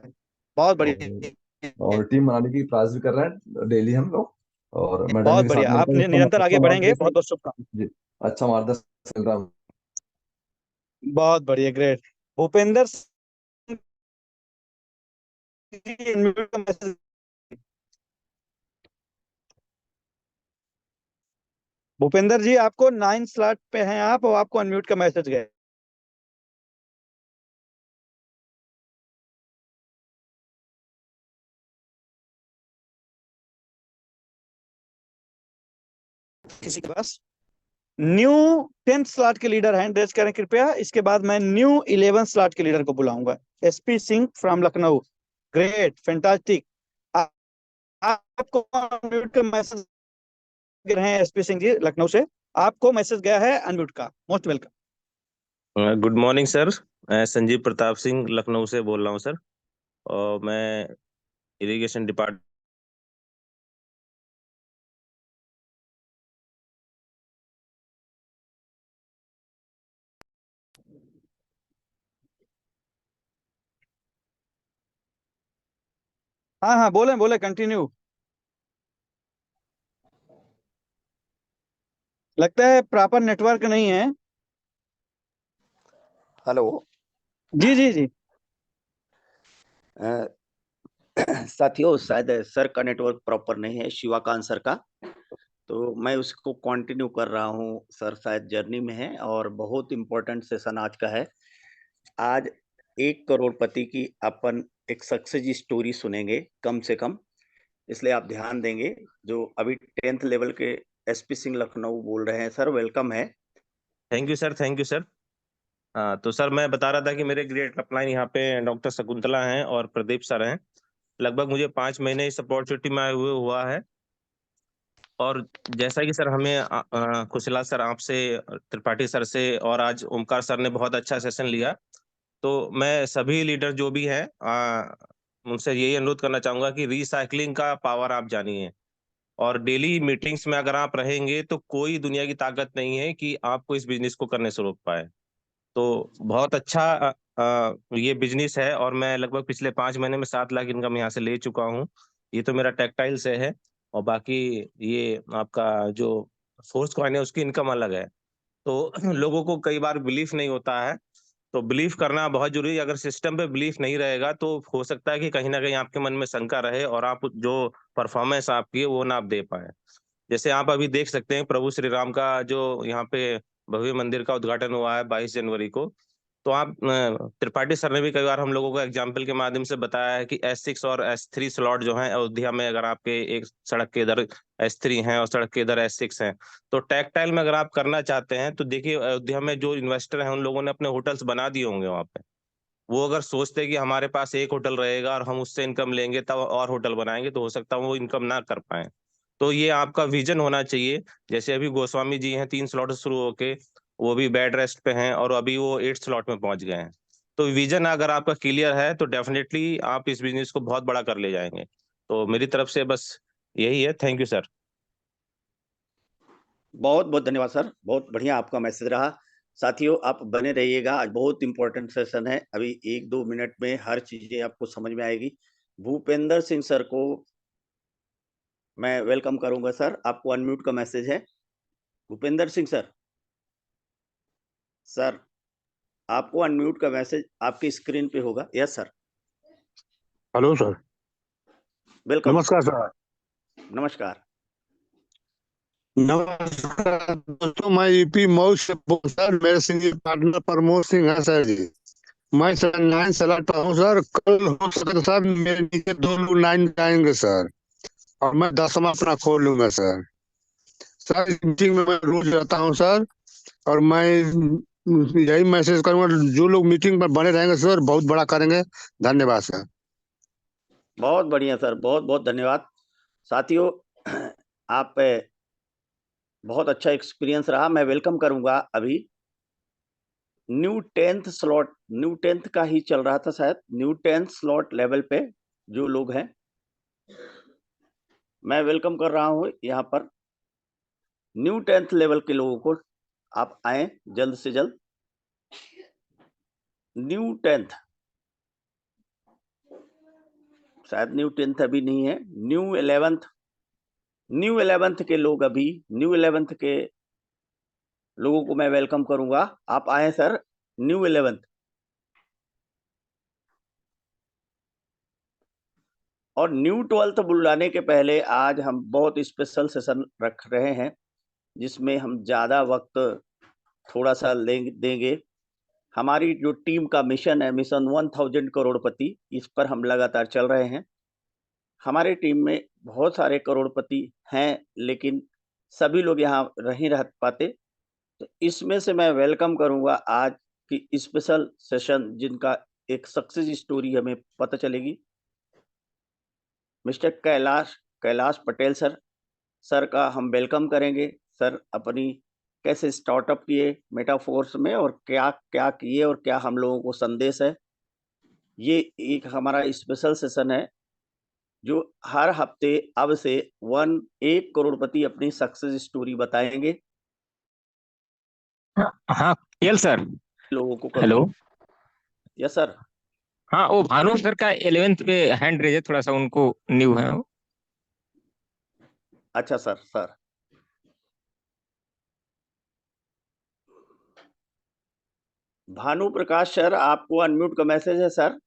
बहुत और, बढ़िया। और टीम बनाने की प्रयास भी कर रहे हैं डेली हम लोग। और मैडम जी बहुत के बढ़िया, साथ आप मिलकर निरंतर आगे अच्छा बढ़ेंगे। बहुत मार्गदर्शन। बहुत शुभकामनाएं। जी, अच्छा मार्गदर्शन मिल रहा है। बहुत बढ़िया, ग्रेट। भूपेंद्र सिंह जी, unmute का मैसेज। भूपेंद्र जी, आपको 9 स्लॉट पे हैं आप, और आपको अनम्यूट का मैसेज गया। किसी के पास न्यू 10th स्लॉट के लीडर हैं, एड्रेस करें कृपया। इसके बाद मैं न्यू 11th स्लॉट के लीडर को बुलाऊंगा। SP Singh from Lucknow. Great, fantastic. आपको अनम्यूट का मैसेज रहे हैं एसपी सिंह जी लखनऊ से। आपको मैसेज गया है अनम्यूट का। Most welcome. Good morning sir. मैं संजीव प्रताप सिंह लखनऊ से बोल रहा हूँ सर। और मैं इरिगेशन डिपार्टमेंट। हाँ हाँ, बोले बोले, कंटिन्यू। लगता है प्रॉपर नेटवर्क नहीं है। हेलो। जी जी जी। अ, साथियों, शायद सर का नेटवर्क प्रॉपर नहीं है, शिवाकांत सर का। तो मैं उसको कंटिन्यू कर रहा हूँ। सर शायद जर्नी में है और बहुत इम्पोर्टेंट सेशन आज का है। आज 1 करोड़पति की अपन एक सक्सेस स्टोरी सुनेंगे कम से कम, इसलिए आप ध्यान देंगे। जो अभी 10th लेवल के एसपी सिंह लखनऊ बोल रहे हैं, सर वेलकम है। Thank you sir, thank you sir. हाँ तो सर मैं बता रहा था कि मेरे ग्रेट अपलाइन यहाँ पे डॉक्टर शकुंतला हैं और प्रदीप सर हैं। लगभग मुझे 5 महीने इस अपॉर्चुनिटी में आए हुए हुआ है। और जैसा कि सर हमें कुशला सर आपसे, त्रिपाठी सर से और आज ओमकार सर ने बहुत अच्छा सेशन लिया। तो मैं सभी लीडर जो भी हैं उनसे यही अनुरोध करना चाहूंगा कि रिसाइकलिंग का पावर आप जानिए। और डेली मीटिंग्स में अगर आप रहेंगे तो कोई दुनिया की ताकत नहीं है कि आपको इस बिजनेस को करने से रोक पाए। तो बहुत अच्छा ये बिजनेस है। और मैं लगभग पिछले 5 महीने में 7 लाख इनकम यहाँ से ले चुका हूँ। ये तो मेरा टेक्सटाइल से है। और बाकी ये आपका जो फोर्स कॉइन है उसकी इनकम अलग है। तो लोगों को कई बार बिलीफ नहीं होता है। तो बिलीव करना बहुत जरूरी है। अगर सिस्टम पे बिलीफ नहीं रहेगा तो हो सकता है कि कहीं ना कहीं आपके मन में शंका रहे और आप जो परफॉर्मेंस आपकी है वो ना आप दे पाए। जैसे आप अभी देख सकते हैं प्रभु श्री राम का जो यहाँ पे भव्य मंदिर का उद्घाटन हुआ है 22 जनवरी को। तो आप त्रिपाठी सर ने भी कई बार हम लोगों को एग्जाम्पल के माध्यम से बताया है कि S6 और S3 स्लॉट जो हैं अयोध्या में, अगर आपके एक सड़क के इधर S3 हैं और सड़क के इधर S6 हैं, तो टेक्सटाइल में अगर आप करना चाहते हैं तो देखिए अयोध्या में जो इन्वेस्टर हैं उन लोगों ने अपने होटल्स बना दिए होंगे वहां पे। वो अगर सोचते हैं कि हमारे पास एक होटल रहेगा और हम उससे इनकम लेंगे तब और होटल बनाएंगे, तो हो सकता है वो इनकम ना कर पाए। तो ये आपका विजन होना चाहिए। जैसे अभी गोस्वामी जी हैं 3 स्लॉट शुरू होके, वो भी बेड रेस्ट पे हैं और अभी वो 8 स्लॉट में पहुंच गए हैं। तो विजन अगर आपका क्लियर है तो डेफिनेटली आप इस बिजनेस को बहुत बड़ा कर ले जाएंगे। तो मेरी तरफ से बस यही है। Thank you sir. बहुत बहुत धन्यवाद सर, बहुत बढ़िया आपका मैसेज रहा। साथियों, आप बने रहिएगा, आज बहुत इंपॉर्टेंट सेशन है। अभी 1-2 मिनट में हर चीजें आपको समझ में आएगी। भूपेंद्र सिंह सर को मैं वेलकम करूंगा। सर आपको अनम्यूट का मैसेज है। भूपेंद्र सिंह सर, सर आपको अनम्यूट का मैसेज आपकी स्क्रीन पे होगा। Yes sir, hello sir. Welcome. नमस्कार सर। नमस्कार। नमस्कार दोस्तों, मैं यूपी मऊ से बोल सर। मेरे सीनियर पार्टनर प्रमोद सिंह है सर जी। मैं सर 9 स्लॉट पर हूँ सर। कल हो सके तो सर मेरे नीचे 2 लोग 9 जाएंगे सर, और मैं 10वां अपना खोल लूंगा सर। सर इस मीटिंग में मैं रोज रहता हूँ सर, और मैं यही मैसेज करूंगा, जो लोग मीटिंग पर बने रहेंगे सर बहुत बड़ा करेंगे। धन्यवाद सर। बहुत बढ़िया सर, बहुत बहुत धन्यवाद। साथियों, आप बहुत अच्छा एक्सपीरियंस रहा। मैं वेलकम करूंगा अभी new 10th slot, new 10th का ही चल रहा था शायद, न्यू 10th स्लॉट लेवल पे जो लोग हैं, मैं वेलकम कर रहा हूं यहाँ पर न्यू 10th लेवल के लोगों को। आप आए जल्द से जल्द। न्यू 10th, शायद न्यू 10th अभी नहीं है, न्यू 11th, न्यू 11th के लोग, अभी न्यू 11th के लोगों को मैं वेलकम करूंगा। आप आए सर न्यू 11th। और न्यू 12th बुलाने के पहले आज हम बहुत स्पेशल सेशन रख रहे हैं, जिसमें हम ज़्यादा वक्त थोड़ा सा देंगे। हमारी जो टीम का मिशन है, मिशन 1000 करोड़पति, इस पर हम लगातार चल रहे हैं। हमारे टीम में बहुत सारे करोड़पति हैं, लेकिन सभी लोग यहाँ नहीं रह पाते। तो इसमें से मैं वेलकम करूंगा आज की स्पेशल सेशन, जिनका एक सक्सेस स्टोरी हमें पता चलेगी। मिस्टर कैलाश पटेल सर का हम वेलकम करेंगे। सर अपनी कैसे स्टार्टअप किए मेटाफोर्स में, और क्या क्या किए, और क्या हम लोगों को संदेश है। ये एक हमारा स्पेशल सेशन है, जो हर हफ्ते अब से 1 करोड़पति अपनी सक्सेस स्टोरी बताएंगे हाँ केएल सर। लोगों को। हेलो। Yes sir. हाँ वो भानु सर का 11th पे हैंड रेज है, थोड़ा सा उनको न्यू है वो। अच्छा सर। भानु प्रकाश सर, आपको अनम्यूट का मैसेज है सर।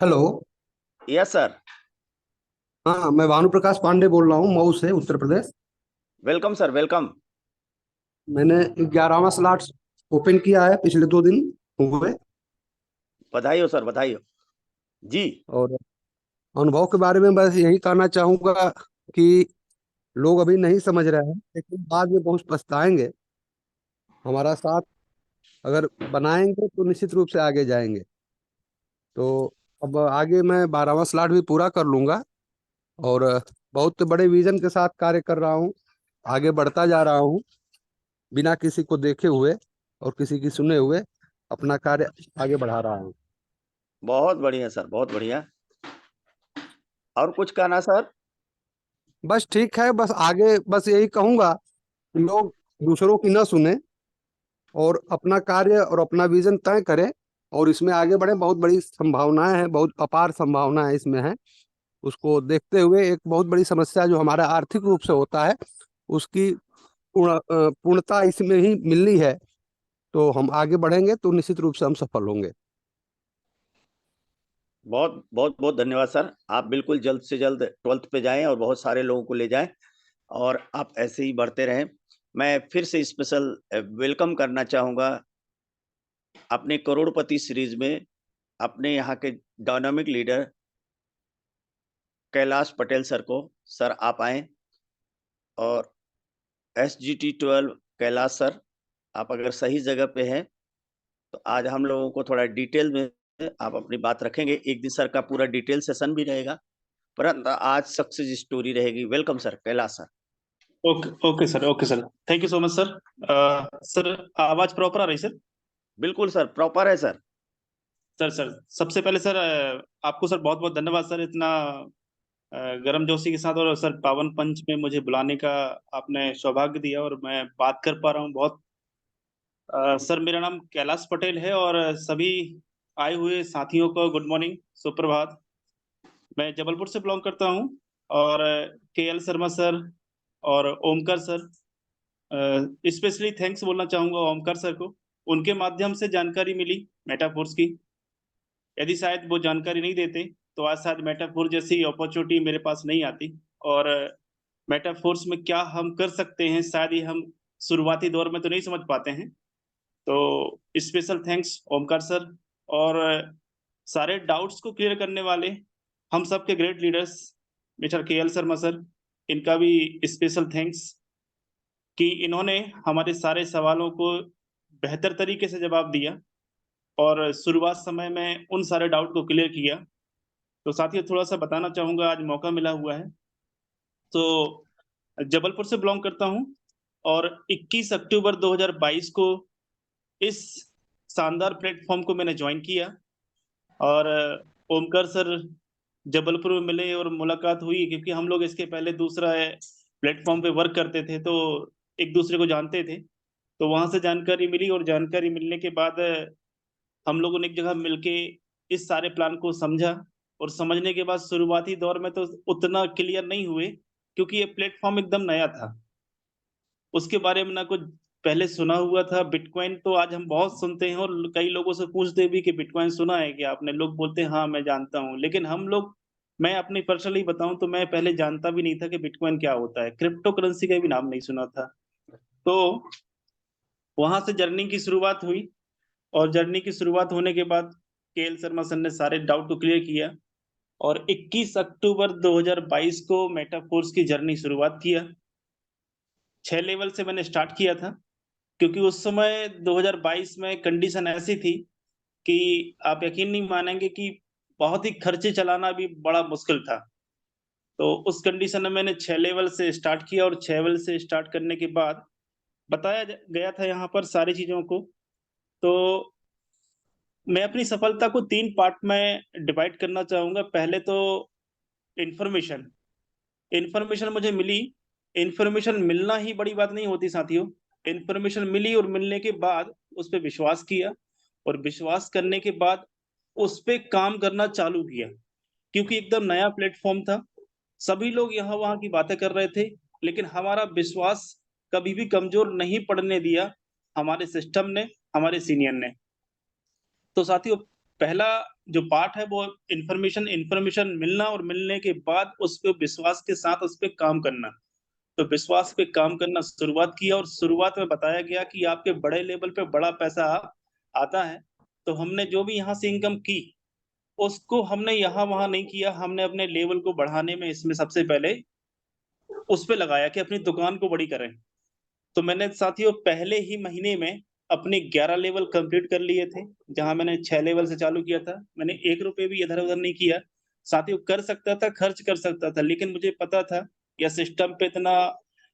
हेलो। Yes sir. हाँ, मैं भानु प्रकाश पांडे बोल रहा हूँ, मऊ से, Uttar Pradesh. Welcome sir, welcome. मैंने 11वां स्लॉट ओपन किया है, पिछले 2 दिन हुए। बधाई हो सर, बधाई हो जी। और अनुभव के बारे में बस यही कहना चाहूंगा कि लोग अभी नहीं समझ रहे हैं, लेकिन बाद में बहुत पछताएंगे। हमारा साथ अगर बनाएंगे तो निश्चित रूप से आगे जाएंगे। तो अब आगे मैं 12वां स्लॉट भी पूरा कर लूंगा, और बहुत बड़े विजन के साथ कार्य कर रहा हूँ। आगे बढ़ता जा रहा हूँ, बिना किसी को देखे हुए और किसी की सुने हुए अपना कार्य आगे बढ़ा रहा हूँ। बहुत बढ़िया सर, बहुत बढ़िया। और कुछ कहना सर? बस ठीक है, बस आगे बस यही कहूंगा कि लोग दूसरों की न सुने और अपना कार्य और अपना विजन तय करें, और इसमें आगे बढ़े। बहुत बड़ी संभावनाएं हैं, बहुत अपार संभावनाएं इसमें हैं। उसको देखते हुए एक बहुत बड़ी समस्या जो हमारा आर्थिक रूप से होता है, उसकी पूर्णता इसमें ही मिलनी है। तो हम आगे बढ़ेंगे तो निश्चित रूप से हम सफल होंगे। बहुत बहुत बहुत धन्यवाद सर। आप बिल्कुल जल्द से जल्द 12th पे जाएं और बहुत सारे लोगों को ले जाएं, और आप ऐसे ही बढ़ते रहें। मैं फिर से स्पेशल वेलकम करना चाहूंगा अपने करोड़पति सीरीज में अपने यहाँ के dynamic leader Kailash Patel sir को। सर आप आए। और SGT 12 कैलाश सर, आप अगर सही जगह पे हैं तो आज हम लोगों को थोड़ा डिटेल में आप अपनी बात रखेंगे। एक दिन सर का पूरा डिटेल सेशन भी रहेगा, परंतु आज सक्सेस स्टोरी रहेगी। Welcome sir, Kailash sir. Okay sir. Thank you so much sir. Sir आवाज प्रॉपर आ रही सर? बिल्कुल सर, प्रॉपर है सर। सर सबसे पहले सर आपको सर बहुत बहुत धन्यवाद सर, इतना गर्मजोशी के साथ और सर पावन पंच में मुझे बुलाने का आपने सौभाग्य दिया, और मैं बात कर पा रहा हूँ बहुत। सर मेरा नाम कैलाश पटेल है, और सभी आए हुए साथियों को गुड मॉर्निंग, सुप्रभात। मैं जबलपुर से बिलोंग करता हूँ, और KL शर्मा सर और ओमकार सर, स्पेशली थैंक्स बोलना चाहूंगा ओमकार सर को। उनके माध्यम से जानकारी मिली मेटाफोर्स की। यदि शायद वो जानकारी नहीं देते तो आज शायद मेटाफोर जैसी अपॉर्चुनिटी मेरे पास नहीं आती। और मेटाफोर्स में क्या हम कर सकते हैं, शायद ये हम शुरुआती दौर में तो नहीं समझ पाते हैं। तो स्पेशल थैंक्स ओमकार सर और सारे डाउट्स को क्लियर करने वाले हम सबके great leaders mister KL Sharma sir, इनका भी स्पेशल थैंक्स कि इन्होंने हमारे सारे सवालों को बेहतर तरीके से जवाब दिया और शुरुआत समय में उन सारे डाउट को क्लियर किया। तो साथियों थोड़ा सा बताना चाहूंगा, आज मौका मिला हुआ है। तो जबलपुर से बिलोंग करता हूं और 21 अक्टूबर 2022 को इस शानदार प्लेटफॉर्म को मैंने ज्वाइन किया और ओमकार सर जबलपुर में मिले और मुलाकात हुई, क्योंकि हम लोग इसके पहले दूसरा प्लेटफॉर्म पे वर्क करते थे तो एक दूसरे को जानते थे। तो वहां से जानकारी मिली और जानकारी मिलने के बाद हम लोगों ने एक जगह मिलके इस सारे प्लान को समझा और समझने के बाद शुरुआती दौर में तो उतना क्लियर नहीं हुए, क्योंकि ये प्लेटफॉर्म एकदम नया था, उसके बारे में ना कुछ पहले सुना हुआ था। बिटकॉइन तो आज हम बहुत सुनते हैं और कई लोगों से पूछते भी कि बिटकॉइन सुना है क्या आपने, लोग बोलते हैं हाँ मैं जानता हूँ, लेकिन हम लोग, मैं अपनी पर्सनली बताऊं तो मैं पहले जानता भी नहीं था कि बिटकॉइन क्या होता है, क्रिप्टो करेंसी का भी नाम नहीं सुना था। तो वहां से जर्नी की शुरुआत हुई और जर्नी की शुरुआत होने के बाद KL शर्मा सर ने सारे डाउट को क्लियर किया और 21 अक्टूबर 2022 को मेटाफोर्स की जर्नी शुरुआत किया। 6 लेवल से मैंने स्टार्ट किया था, क्योंकि उस समय 2022 में कंडीशन ऐसी थी कि आप यकीन नहीं मानेंगे कि बहुत ही खर्चे चलाना भी बड़ा मुश्किल था। तो उस कंडीशन में मैंने 6 लेवल से स्टार्ट किया और 6 लेवल से स्टार्ट करने के बाद बताया गया था यहाँ पर सारी चीजों को। तो मैं अपनी सफलता को 3 पार्ट में डिवाइड करना चाहूंगा। पहले तो इंफॉर्मेशन इंफॉर्मेशन मुझे मिली। इंफॉर्मेशन मिलना ही बड़ी बात नहीं होती साथियों, इंफॉर्मेशन मिली और मिलने के बाद उस पर विश्वास किया और विश्वास करने के बाद उस पे काम करना चालू किया, क्योंकि एकदम नया प्लेटफॉर्म था, सभी लोग यहाँ वहाँ की बातें कर रहे थे, लेकिन हमारा विश्वास कभी भी कमजोर नहीं पड़ने दिया हमारे सिस्टम ने, हमारे सीनियर ने। तो साथियों पहला जो पार्ट है वो इंफॉर्मेशन मिलना और मिलने के बाद उस पे विश्वास के साथ उस पे काम करना। तो विश्वास पे काम करना शुरुआत किया और शुरुआत में बताया गया कि आपके बड़े लेवल पे बड़ा पैसा आता है। तो हमने जो भी यहाँ से इनकम की उसको हमने यहाँ वहां नहीं किया, हमने अपने लेवल को बढ़ाने में इसमें सबसे पहले उस पे लगाया कि अपनी दुकान को बड़ी करें। तो मैंने साथियों पहले ही महीने में अपने 11 लेवल कंप्लीट कर लिए थे, जहां मैंने 6 लेवल से चालू किया था। मैंने 1 रुपए भी इधर उधर नहीं किया साथियों, कर सकता था, खर्च कर सकता था, लेकिन मुझे पता था या सिस्टम पे इतना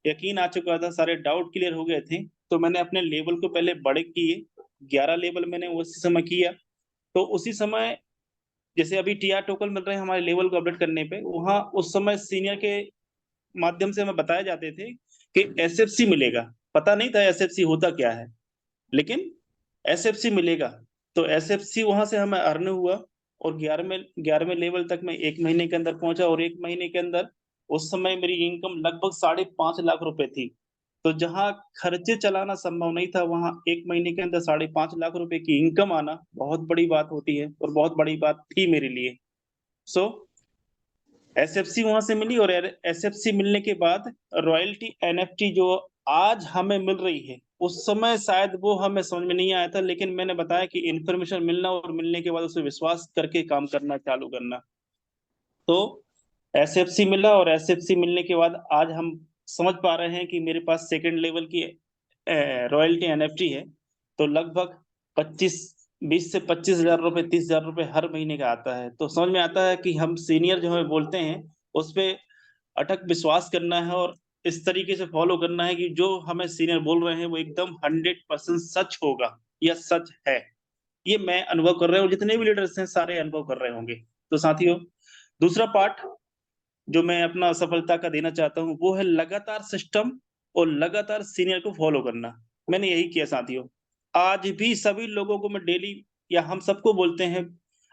यकीन आ चुका था, सारे डाउट क्लियर हो गए थे। तो मैंने अपने लेवल को पहले बड़े किए, 11 लेवल मैंने उसी समय किया। तो उसी समय जैसे अभी TR टोकन मिल रहे हैं हमारे लेवल को अपडेट करने पे, वहां उस समय सीनियर के माध्यम से हमें बताए जाते थे कि SFC मिलेगा। पता नहीं था SFC होता क्या है, लेकिन SFC मिलेगा। तो SFC वहां से हमें अर्न हुआ और 11वें लेवल तक मैं 1 महीने के अंदर पहुंचा और 1 महीने के अंदर उस समय मेरी इनकम लगभग 5.5 लाख रुपए थी। तो जहां खर्चे चलाना संभव नहीं था, वहां 1 महीने के अंदर 5.5 लाख रुपए की इनकम आना बहुत बड़ी बात होती है और बहुत बड़ी बात थी मेरे लिए। सो SFC वहां से मिली और SFC मिलने के बाद रॉयल्टी NFT जो आज हमें मिल रही है, उस समय शायद वो हमें समझ में नहीं आया था, लेकिन मैंने बताया कि इंफॉर्मेशन मिलना और मिलने के बाद उसे विश्वास करके काम करना चालू करना। तो SFC मिला और SFC मिलने के बाद आज हम समझ पा रहे हैं कि मेरे पास सेकंड लेवल की रॉयल्टी NFT है। तो लगभग 20 से 25 हजार रुपए, 30 हजार रुपए हर महीने का आता है। तो समझ में आता है कि हम सीनियर जो हमें बोलते हैं उस पे अटक विश्वास करना है और इस तरीके से फॉलो करना है कि जो हमें सीनियर बोल रहे हैं वो एकदम 100% सच होगा या सच है। ये मैं अनुभव कर रहा हूँ, जितने भी लीडर्स हैं सारे अनुभव कर रहे होंगे। तो साथियों दूसरा पार्ट जो मैं अपना सफलता का देना चाहता हूँ वो है लगातार सिस्टम और लगातार सीनियर को फॉलो करना। मैंने यही किया साथियों। आज भी सभी लोगों को मैं डेली या हम सबको बोलते हैं,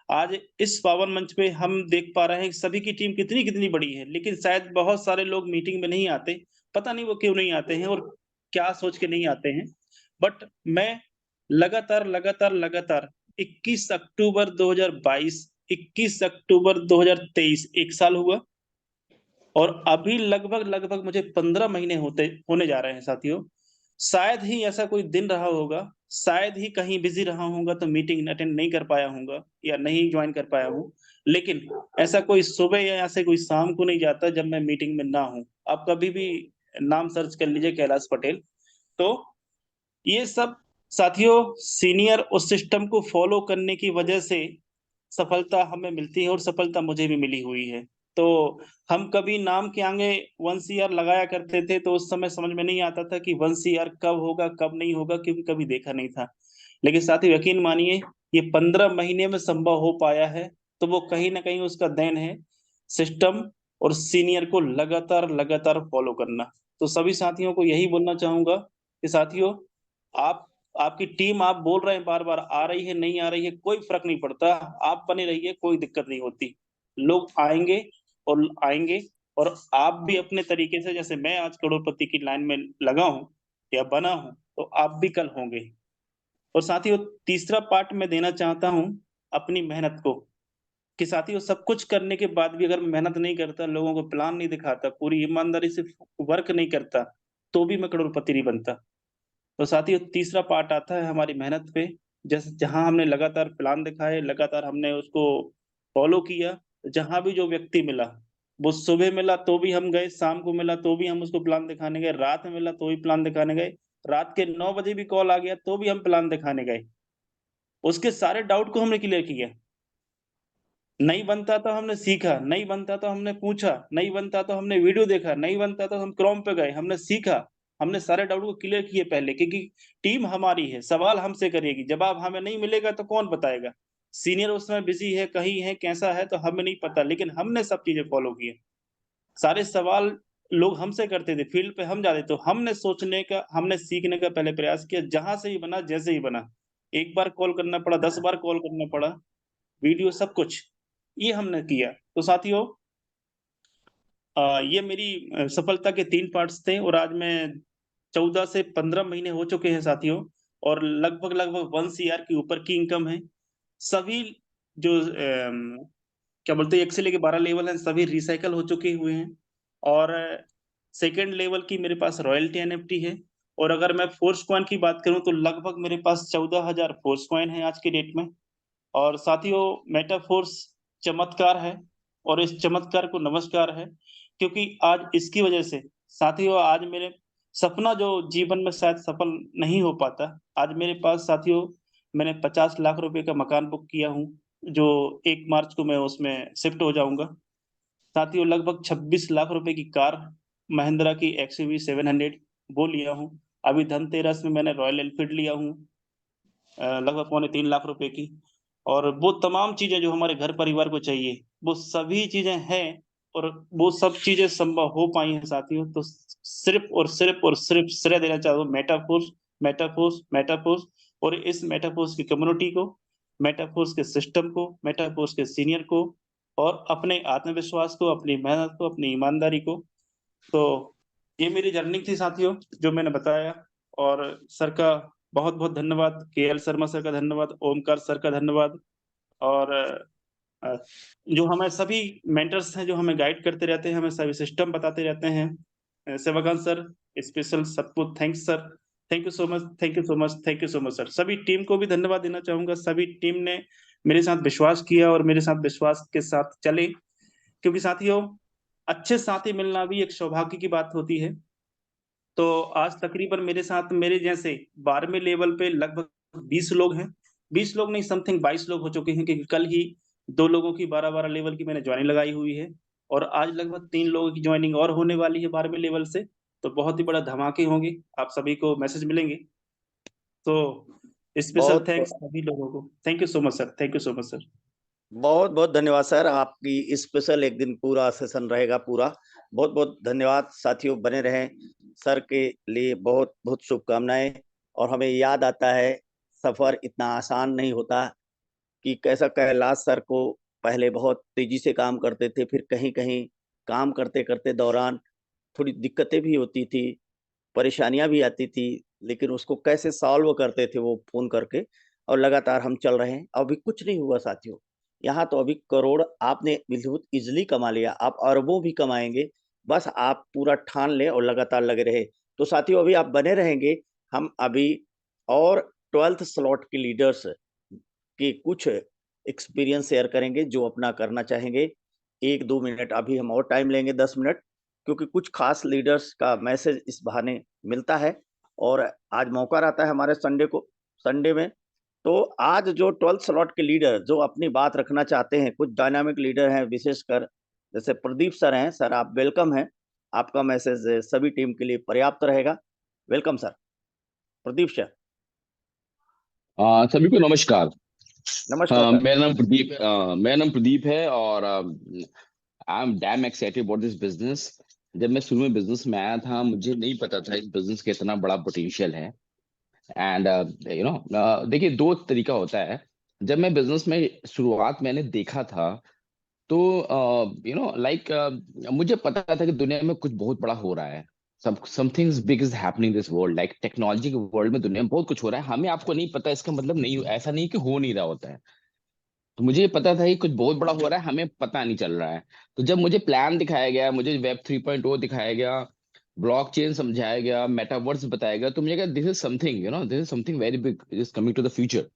आज इस पावन मंच पे हम देख पा रहे हैं कि सभी की टीम कितनी कितनी बड़ी है, लेकिन शायद बहुत सारे लोग मीटिंग में नहीं आते, पता नहीं वो क्यों नहीं आते हैं और क्या सोच के नहीं आते हैं। बट मैं लगातार लगातार लगातार 21 अक्टूबर 2022, 21 अक्टूबर 2023 1 साल हुआ, और अभी लगभग मुझे 15 महीने होने जा रहे हैं साथियों। शायद ही ऐसा कोई दिन रहा होगा, शायद ही कहीं बिजी रहा होऊंगा तो मीटिंग अटेंड नहीं कर पाया हूँगा या नहीं ज्वाइन कर पाया हूँ। लेकिन ऐसा कोई सुबह या ऐसे कोई शाम को नहीं जाता जब मैं मीटिंग में ना हूँ। आप कभी भी नाम सर्च कर लीजिए कैलाश पटेल। तो ये सब साथियों सीनियर उस सिस्टम को फॉलो करने की वजह से सफलता हमें मिलती है और सफलता मुझे भी मिली हुई है। तो हम कभी नाम के आगे 1 सीआर लगाया करते थे तो उस समय समझ में नहीं आता था कि 1 सीआर कब होगा कब नहीं होगा, क्योंकि कभी देखा नहीं था। लेकिन साथियों यकीन मानिए ये 15 महीने में संभव हो पाया है, तो वो कहीं ना कहीं उसका देन है सिस्टम और सीनियर को लगातार फॉलो करना। तो सभी साथियों को यही बोलना चाहूंगा कि साथियों आपकी टीम आप बोल रहे हैं बार-बार आ रही है, नहीं आ रही है, कोई फ़र्क नहीं पड़ता। आप बने रहिए, कोई दिक्कत नहीं होती। लोग आएँगे और आप भी अपने तरीके से, जैसे मैं आज करोड़पति की लाइन में लगा हूँ या बना हूँ, तो आप भी कल होंगे। और साथियों तीसरा पार्ट मैं देना चाहता हूँ अपनी मेहनत को, कि साथियों सब कुछ करने के बाद भी अगर मैं मेहनत नहीं करता, लोगों को प्लान नहीं दिखाता, पूरी ईमानदारी से वर्क नहीं करता, तो भी मैं करोड़पति नहीं बनता। तो साथियों तीसरा पार्ट आता है हमारी मेहनत पे, जैसे जहाँ हमने लगातार प्लान दिखाए, लगातार हमने उसको फॉलो किया। जहाँ भी जो व्यक्ति मिला, वो सुबह मिला तो भी हम गए, शाम को मिला तो भी हम उसको प्लान दिखाने गए, रात में मिला तो भी प्लान दिखाने गए, रात के 9 बजे भी कॉल आ गया तो भी हम प्लान दिखाने गए। उसके सारे डाउट को हमने क्लियर किया। नहीं बनता तो हमने सीखा, नहीं बनता तो हमने पूछा, नहीं बनता तो हमने वीडियो देखा, नहीं बनता तो हम क्रोम पे गए, हमने सीखा, हमने सारे डाउट को क्लियर किए पहले, क्योंकि टीम हमारी है, सवाल हमसे करेगी, जवाब हमें नहीं मिलेगा तो कौन बताएगा? सीनियर उस समय बिज़ी है, कहीं है, कैसा है तो हमें नहीं पता, लेकिन हमने सब चीज़ें फॉलो की है। सारे सवाल लोग हमसे करते थे, फील्ड पे हम जाते तो हमने सोचने का, हमने सीखने का पहले प्रयास किया, जहाँ से ही बना, जैसे ही बना। 1 बार कॉल करना पड़ा, 10 बार कॉल करना पड़ा, वीडियो सब कुछ, ये हमने किया। तो साथियों ये मेरी सफलता के 3 पार्ट्स थे और आज मैं 14 से 15 महीने हो चुके हैं साथियों, और लगभग 1 सीआर के ऊपर की इनकम है। सभी जो क्या बोलते हैं 1 से लेके 12 लेवल हैं, सभी रिसाइकल हो चुके हुए हैं और सेकंड लेवल की मेरे पास रॉयल्टी एनएफटी है। और अगर मैं फोर्स कॉइन की बात करूं तो लगभग मेरे पास 14,000 फोर्स कॉइन है आज की डेट में। और साथियों मेटाफोर्स चमत्कार है और इस चमत्कार को नमस्कार है, क्योंकि आज इसकी वजह से साथियों आज मेरे सपना जो जीवन में शायद सफल नहीं हो पाता, आज मेरे पास साथियों मैंने 50 लाख रुपए का मकान बुक किया हूँ, जो 1 मार्च को मैं उसमें शिफ्ट हो जाऊंगा। साथियों लगभग 26 लाख रुपए की कार महिंद्रा की एक्सयूवी 700 वो लिया हूँ। अभी धनतेरस में मैंने रॉयल एनफील्ड लिया हूँ लगभग 2.25 लाख रुपए की। और वो तमाम चीजें जो हमारे घर परिवार को चाहिए, वो सभी चीजें हैं और वो सब चीजें संभव हो पाई हैं साथियों। तो सिर्फ श्रेय देना चाहता हूँ मेटाफोर्स और इस मेटाफोर्स की कम्युनिटी को, मेटाफोर्स के सिस्टम को, मेटाफोर्स के सीनियर को, और अपने आत्मविश्वास को, अपनी मेहनत को, अपनी ईमानदारी को। तो ये मेरी जर्नी थी साथियों जो मैंने बताया। और सर का बहुत बहुत धन्यवाद, केएल शर्मा सर का धन्यवाद, ओमकार सर का धन्यवाद, और जो हमें सभी मेंटर्स हैं जो हमें गाइड करते रहते हैं, हमें सभी सिस्टम बताते रहते हैं। सेवाकांत सर स्पेशल सबको thanks sir, thank you so much, thank you so much, thank you so much sir. सभी टीम को भी धन्यवाद देना चाहूंगा, सभी टीम ने मेरे साथ विश्वास किया और मेरे साथ विश्वास के साथ चले, क्योंकि साथियों अच्छे साथी मिलना भी एक सौभाग्य की बात होती है। तो आज तकरीबन मेरे साथ मेरे जैसे 12वें लेवल पे लगभग 20 लोग हैं, 20 लोग नहीं समथिंग 22 लोग हो चुके हैं, क्योंकि कल ही 2 लोगों की 12-12 लेवल की मैंने ज्वाइनिंग लगाई हुई है और आज लगभग 3 लोगों की ज्वाइनिंग और होने वाली है 12वें लेवल से। तो बहुत ही बड़ा धमाके होंगे, आप सभी को मैसेज मिलेंगे। तो स्पेशल बहुत थैंक्स सभी लोगों को, thank you so much sir, thank you so much sir. बहुत बहुत धन्यवाद सर, आपकी स्पेशल एक दिन पूरा सेशन रहेगा पूरा। बहुत बहुत धन्यवाद साथियों, बने रहें। सर के लिए बहुत बहुत शुभकामनाएं। और हमें याद आता है सफर इतना आसान नहीं होता, कि कैसा कैलाश सर को पहले बहुत तेजी से काम करते थे, फिर कहीं कहीं काम करते करते दौरान थोड़ी दिक्कतें भी होती थी, परेशानियां भी आती थी, लेकिन उसको कैसे सॉल्व करते थे वो फोन करके। और लगातार हम चल रहे हैं, अभी कुछ नहीं हुआ साथियों। यहाँ तो अभी करोड़ आपने बहुत इजिली कमा लिया, आप अरबों भी कमाएंगे, बस आप पूरा ठान लें और लगातार लगे रहे। तो साथियों अभी आप बने रहेंगे, हम अभी और 12th स्लॉट के लीडर्स के कुछ एक्सपीरियंस शेयर करेंगे जो अपना करना चाहेंगे। 1-2 मिनट अभी हम और टाइम लेंगे, 10 मिनट, क्योंकि कुछ खास लीडर्स का मैसेज इस बहाने मिलता है और आज मौका रहता है हमारे संडे में। तो आज जो 12th स्लॉट के लीडर जो अपनी बात रखना चाहते हैं, कुछ डायनामिक लीडर हैं, विशेषकर जैसे प्रदीप सर हैं। सर आप वेलकम हैं, आपका मैसेज सभी टीम के लिए पर्याप्त रहेगा। Welcome sir. प्रदीप सर। सभी को नमस्कार। नमस्कार सर। मेरा नाम प्रदीप है और I am damn excited about this business. जब मैं शुरू में बिजनेस में आया था मुझे नहीं पता था इस बिजनेस का इतना बड़ा पोटेंशियल है। एंड देखिए, दो तरीका होता है। जब मैं बिजनेस में शुरुआत मैंने देखा था तो मुझे पता था कि दुनिया में कुछ बहुत बड़ा हो रहा है। Something big is happening this world, like technology के वर्ल्ड में दुनिया में बहुत कुछ हो रहा है। हमें आपको नहीं पता, इसका मतलब नहीं, ऐसा नहीं कि हो नहीं रहा होता है। तो मुझे पता था कि कुछ बहुत बड़ा हो रहा है, हमें पता नहीं चल रहा है। तो जब मुझे प्लान दिखाया गया, मुझे वेब 3.0 दिखाया गया, ब्लॉकचेन समझाया गया, मेटावर्स बताया गया, तो मुझे कहा this is something, this is something very big is coming to the future.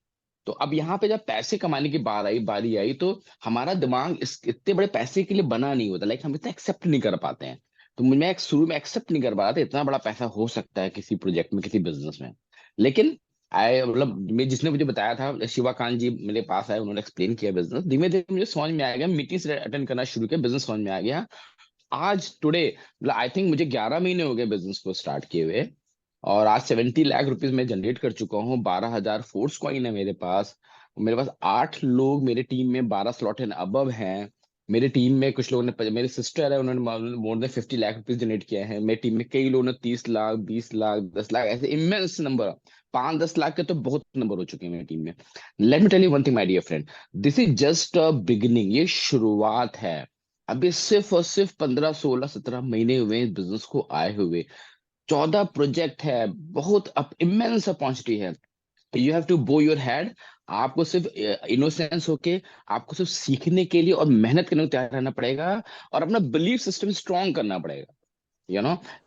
तो अब यहाँ पे जब पैसे कमाने की बारी आई तो हमारा दिमाग इस इतने बड़े पैसे के लिए बना नहीं होता, लाइक हम इतना एक्सेप्ट नहीं कर पाते हैं। तो मैं शुरू में एक्सेप्ट नहीं कर पा रहा था इतना बड़ा पैसा हो सकता है किसी प्रोजेक्ट में, किसी बिजनेस में। लेकिन मैं जिसने मुझे बताया था, शिवाकांत जी मेरे पास आए, उन्होंने एक्सप्लेन किया बिजनेस। धीमे धीमे मुझे समझ में आ गया, मीटिंग्स अटेंड करना शुरू किया, बिजनेस समझ में आ गया। आज टुडे आई थिंक मुझे 11 महीने हो गए बिजनेस को स्टार्ट किए हुए, और आज 70 लाख रुपीज मैं जनरेट कर चुका हूँ। 12,000 फोर्स कॉइन है मेरे पास। मेरे पास 8 लोग मेरे टीम में, 12 स्लॉट एंड अबव हैं मेरे टीम में। कुछ लोगों ने, मेरे सिस्टर है, उन्होंने more than 50 lakh rupees generate किया है मेरी टीम में। कई लोगों ने 30 लाख, 20 लाख, 10 लाख, ऐसे इमेंस नंबर, 5-10 लाख के तो बहुत नंबर हो चुके हैं मेरी टीम में। Let me tell you one thing my dear friend, this is just a beginning, ये शुरुआत है। अभी सिर्फ और सिर्फ 15, 16, 17 महीने हुए इस बिजनेस को आए हुए। 14 प्रोजेक्ट है, बहुत इमेंस अपॉर्चुनिटी है। यू हैव टू बो योर हेड। आपको सिर्फ इनोसेंस होके, आपको सिर्फ सीखने के लिए और मेहनत करने को तैयार रहना पड़ेगा, और अपना बिलीफ सिस्टम स्ट्रांग करना पड़ेगा।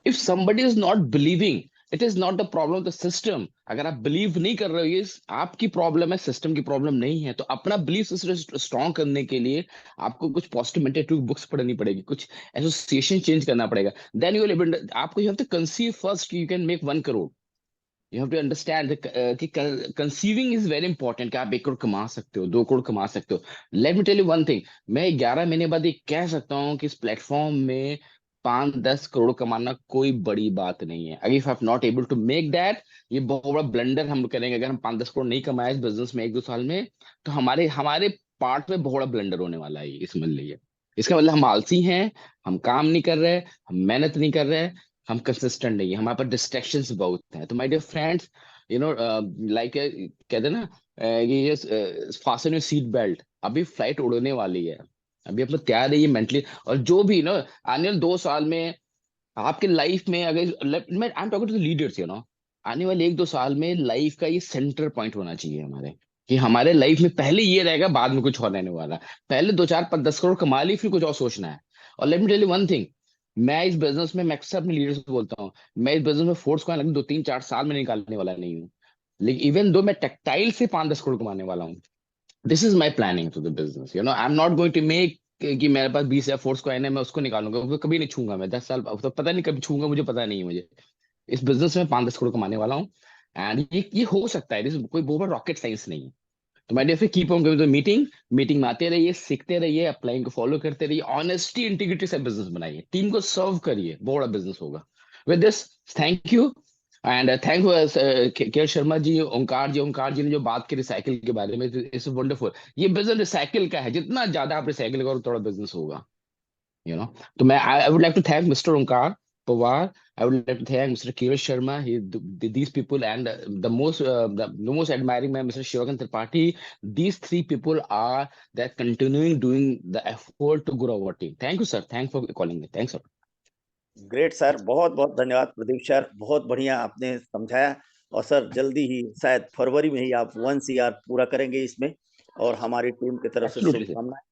if somebody is not believing, it is not the problem of the system. अगर आप बिलीव नहीं कर रहे हो, ये आपकी प्रॉब्लम है, सिस्टम की प्रॉब्लम नहीं है। तो अपना बिलीफ सिस्टम स्ट्रांग करने के लिए आपको कुछ पॉजिटिव मेंटल बुक्स पढ़नी पड़ेगी, कुछ एसोसिएशन चेंज करना पड़ेगा। देन यू विल, आपको you have to conceive first, you can make 1 crore. You have to understand कि कंसीविंग इज वेरी इंपॉर्टेंट, कि आप 1 करोड़ कमा सकते हो, 2 करोड़ कमा सकते हो। Let me tell you one thing, मैं 11 महीने बाद ये कह सकता हूँ कि इस प्लेटफॉर्म में 5-10 करोड़ कमाना कोई बड़ी बात नहीं है। अगर if I not able to make that, ये बहुत बड़ा ब्लंडर हम करेंगे। अगर हम 5-10 करोड़ नहीं कमाए इस बिजनेस में 1-2 साल में, तो हमारे हमारे पार्ट में बहुत बड़ा ब्लंडर होने वाला है, ये समझ लीजिए। इसका मतलब हम आलसी हैं, हम काम नहीं कर रहे, हम मेहनत नहीं कर रहे, हम कंसिस्टेंट नहीं है, हमारे पास डिस्ट्रैक्शंस बहुत हैं। तो माय डियर फ्रेंड्स, लाइक कहते हैं ना, ये फास्टन योर सीट बेल्ट, अभी फ्लाइट उड़ने वाली है, अभी अपना तैयार रहिए मेंटली। और जो भी आने वाले 2 साल में आपके लाइफ में, अगर मैं I am talking to the leaders, आने वाले 1-2 साल में लाइफ का ये सेंटर पॉइंट होना चाहिए हमारे, कि हमारे लाइफ में पहले ये रहेगा, बाद में कुछ और रहने वाला। पहले 2, 4, 5, 10 करोड़ कमा ली, फिर कुछ और सोचना है। और let me tell you one thing, मैं इस बिजनेस में, मैं अक्सर अपने लीडर्स को बोलता हूँ, मैं इस बिजनेस में फोर्स को लगभग 2-3-4 साल में निकालने वाला नहीं हूँ। लेकिन इवन दो मैं टेक्सटाइल से 5-10 करोड़ कमाने वाला हूँ। This is my planning to the business, I am not going to make कि मेरे पास 20 या फोर्स को है, मैं उसको निकालूंगा, वो कभी नहीं छूंगा मैं 10 साल, तो पता नहीं कभी छूंगा, मुझे पता नहीं है। मुझे इस बिजनेस में 5-10 करोड़ कमाने वाला हूँ, एंड ये हो सकता है। कोई बहुत बड़ा रॉकेट साइंस नहीं है। तो my dear friend, keep on going to meeting में आते रहिए, सीखते रहिए, अप्लाइंग को फॉलो करते रहिए, ऑनेस्टी इंटीग्रिटी से बिजनेस बनाइए, टीम को सर्व करिए, बहुत बड़ा बिजनेस होगा। With this, thank you and thank के शर्मा जी, ओंकार जी ने जो बात की रिसाइकिल के बारे में, इट्स वंडरफुल। ये बिजनेस रिसाइकिल का है, जितना ज्यादा आप रिसाइकिल करो थोड़ा बिजनेस होगा, तो मैं I would like to thank mister Omkar Pawar. I would like to thank Mr. Kiran Sharma. These people, and the most admiring man, Mr. Shivakant Tripathi. These 3 people are that continuing doing the effort to grow our team. Thank you, sir. Thanks for calling me. Thanks, sir. Great sir, बहुत बहुत धन्यवाद Pradeep sir, बहुत बढ़िया आपने समझाया। और sir जल्दी ही, शायद फरवरी में ही आप 1 CR पूरा करेंगे इसमें, और हमारी टीम की तरफ से शुभकामनाएं।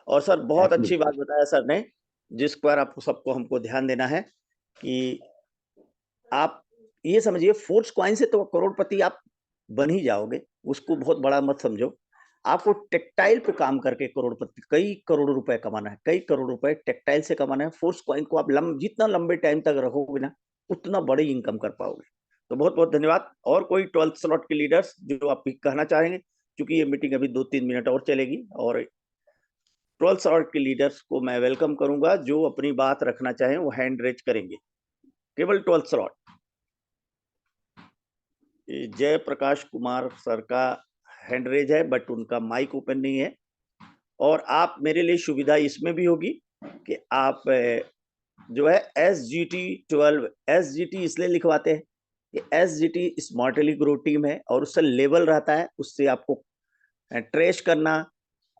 और सर बहुत अच्छी बात बताया सर ने जिस पर आपको सबको हमको ध्यान देना है कि आप ये समझिए फोर्स कॉइन से तो करोड़पति आप बन ही जाओगे, उसको बहुत बड़ा मत समझो। आपको टेक्सटाइल पे काम करके करोड़पति, कई करोड़ रुपए कमाना है, कई करोड़ रुपए टेक्सटाइल से कमाना है। फोर्स कॉइन को आप जितना लंबे टाइम तक रखोगे ना, उतना बड़ी इनकम कर पाओगे। तो बहुत बहुत धन्यवाद। और कोई 12th स्लॉट के लीडर्स जो आप कहना चाहेंगे, क्योंकि ये मीटिंग अभी 2-3 मिनट और चलेगी, और 12th स्लॉट के लीडर्स को मैं वेलकम करूंगा। जो अपनी बात रखना चाहें वो हैंड रेज करेंगे, केवल 12th स्लॉट। जय प्रकाश कुमार सर का हैंड रेज है, बट उनका माइक ओपन नहीं है। और आप, मेरे लिए सुविधा इसमें भी होगी कि आप जो है SGT 12, SGT इसलिए लिखवाते हैं कि SGT स्मार्टली ग्रो टीम है, और उससे लेवल रहता है, उससे आपको ट्रेस करना,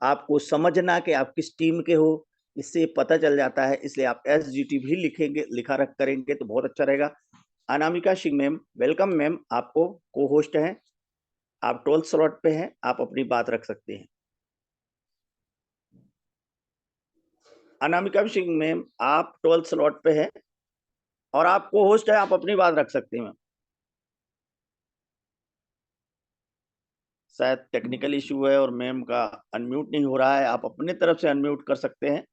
आपको समझना कि आप किस टीम के हो, इससे पता चल जाता है। इसलिए आप SGT भी लिखेंगे, लिखा रख करेंगे तो बहुत अच्छा रहेगा। Anamika Singh ma'am, welcome ma'am, आपको को होस्ट हैं, आप 12th स्लॉट पे हैं, आप अपनी बात रख सकते हैं। अनामिका सिंह मैम, आप 12th स्लॉट पे हैं और आप को होस्ट है, आप अपनी बात रख सकते हैं मैम। शायद टेक्निकल इशू है और मैम का अनम्यूट नहीं हो रहा है, आप अपने तरफ से अनम्यूट कर सकते हैं।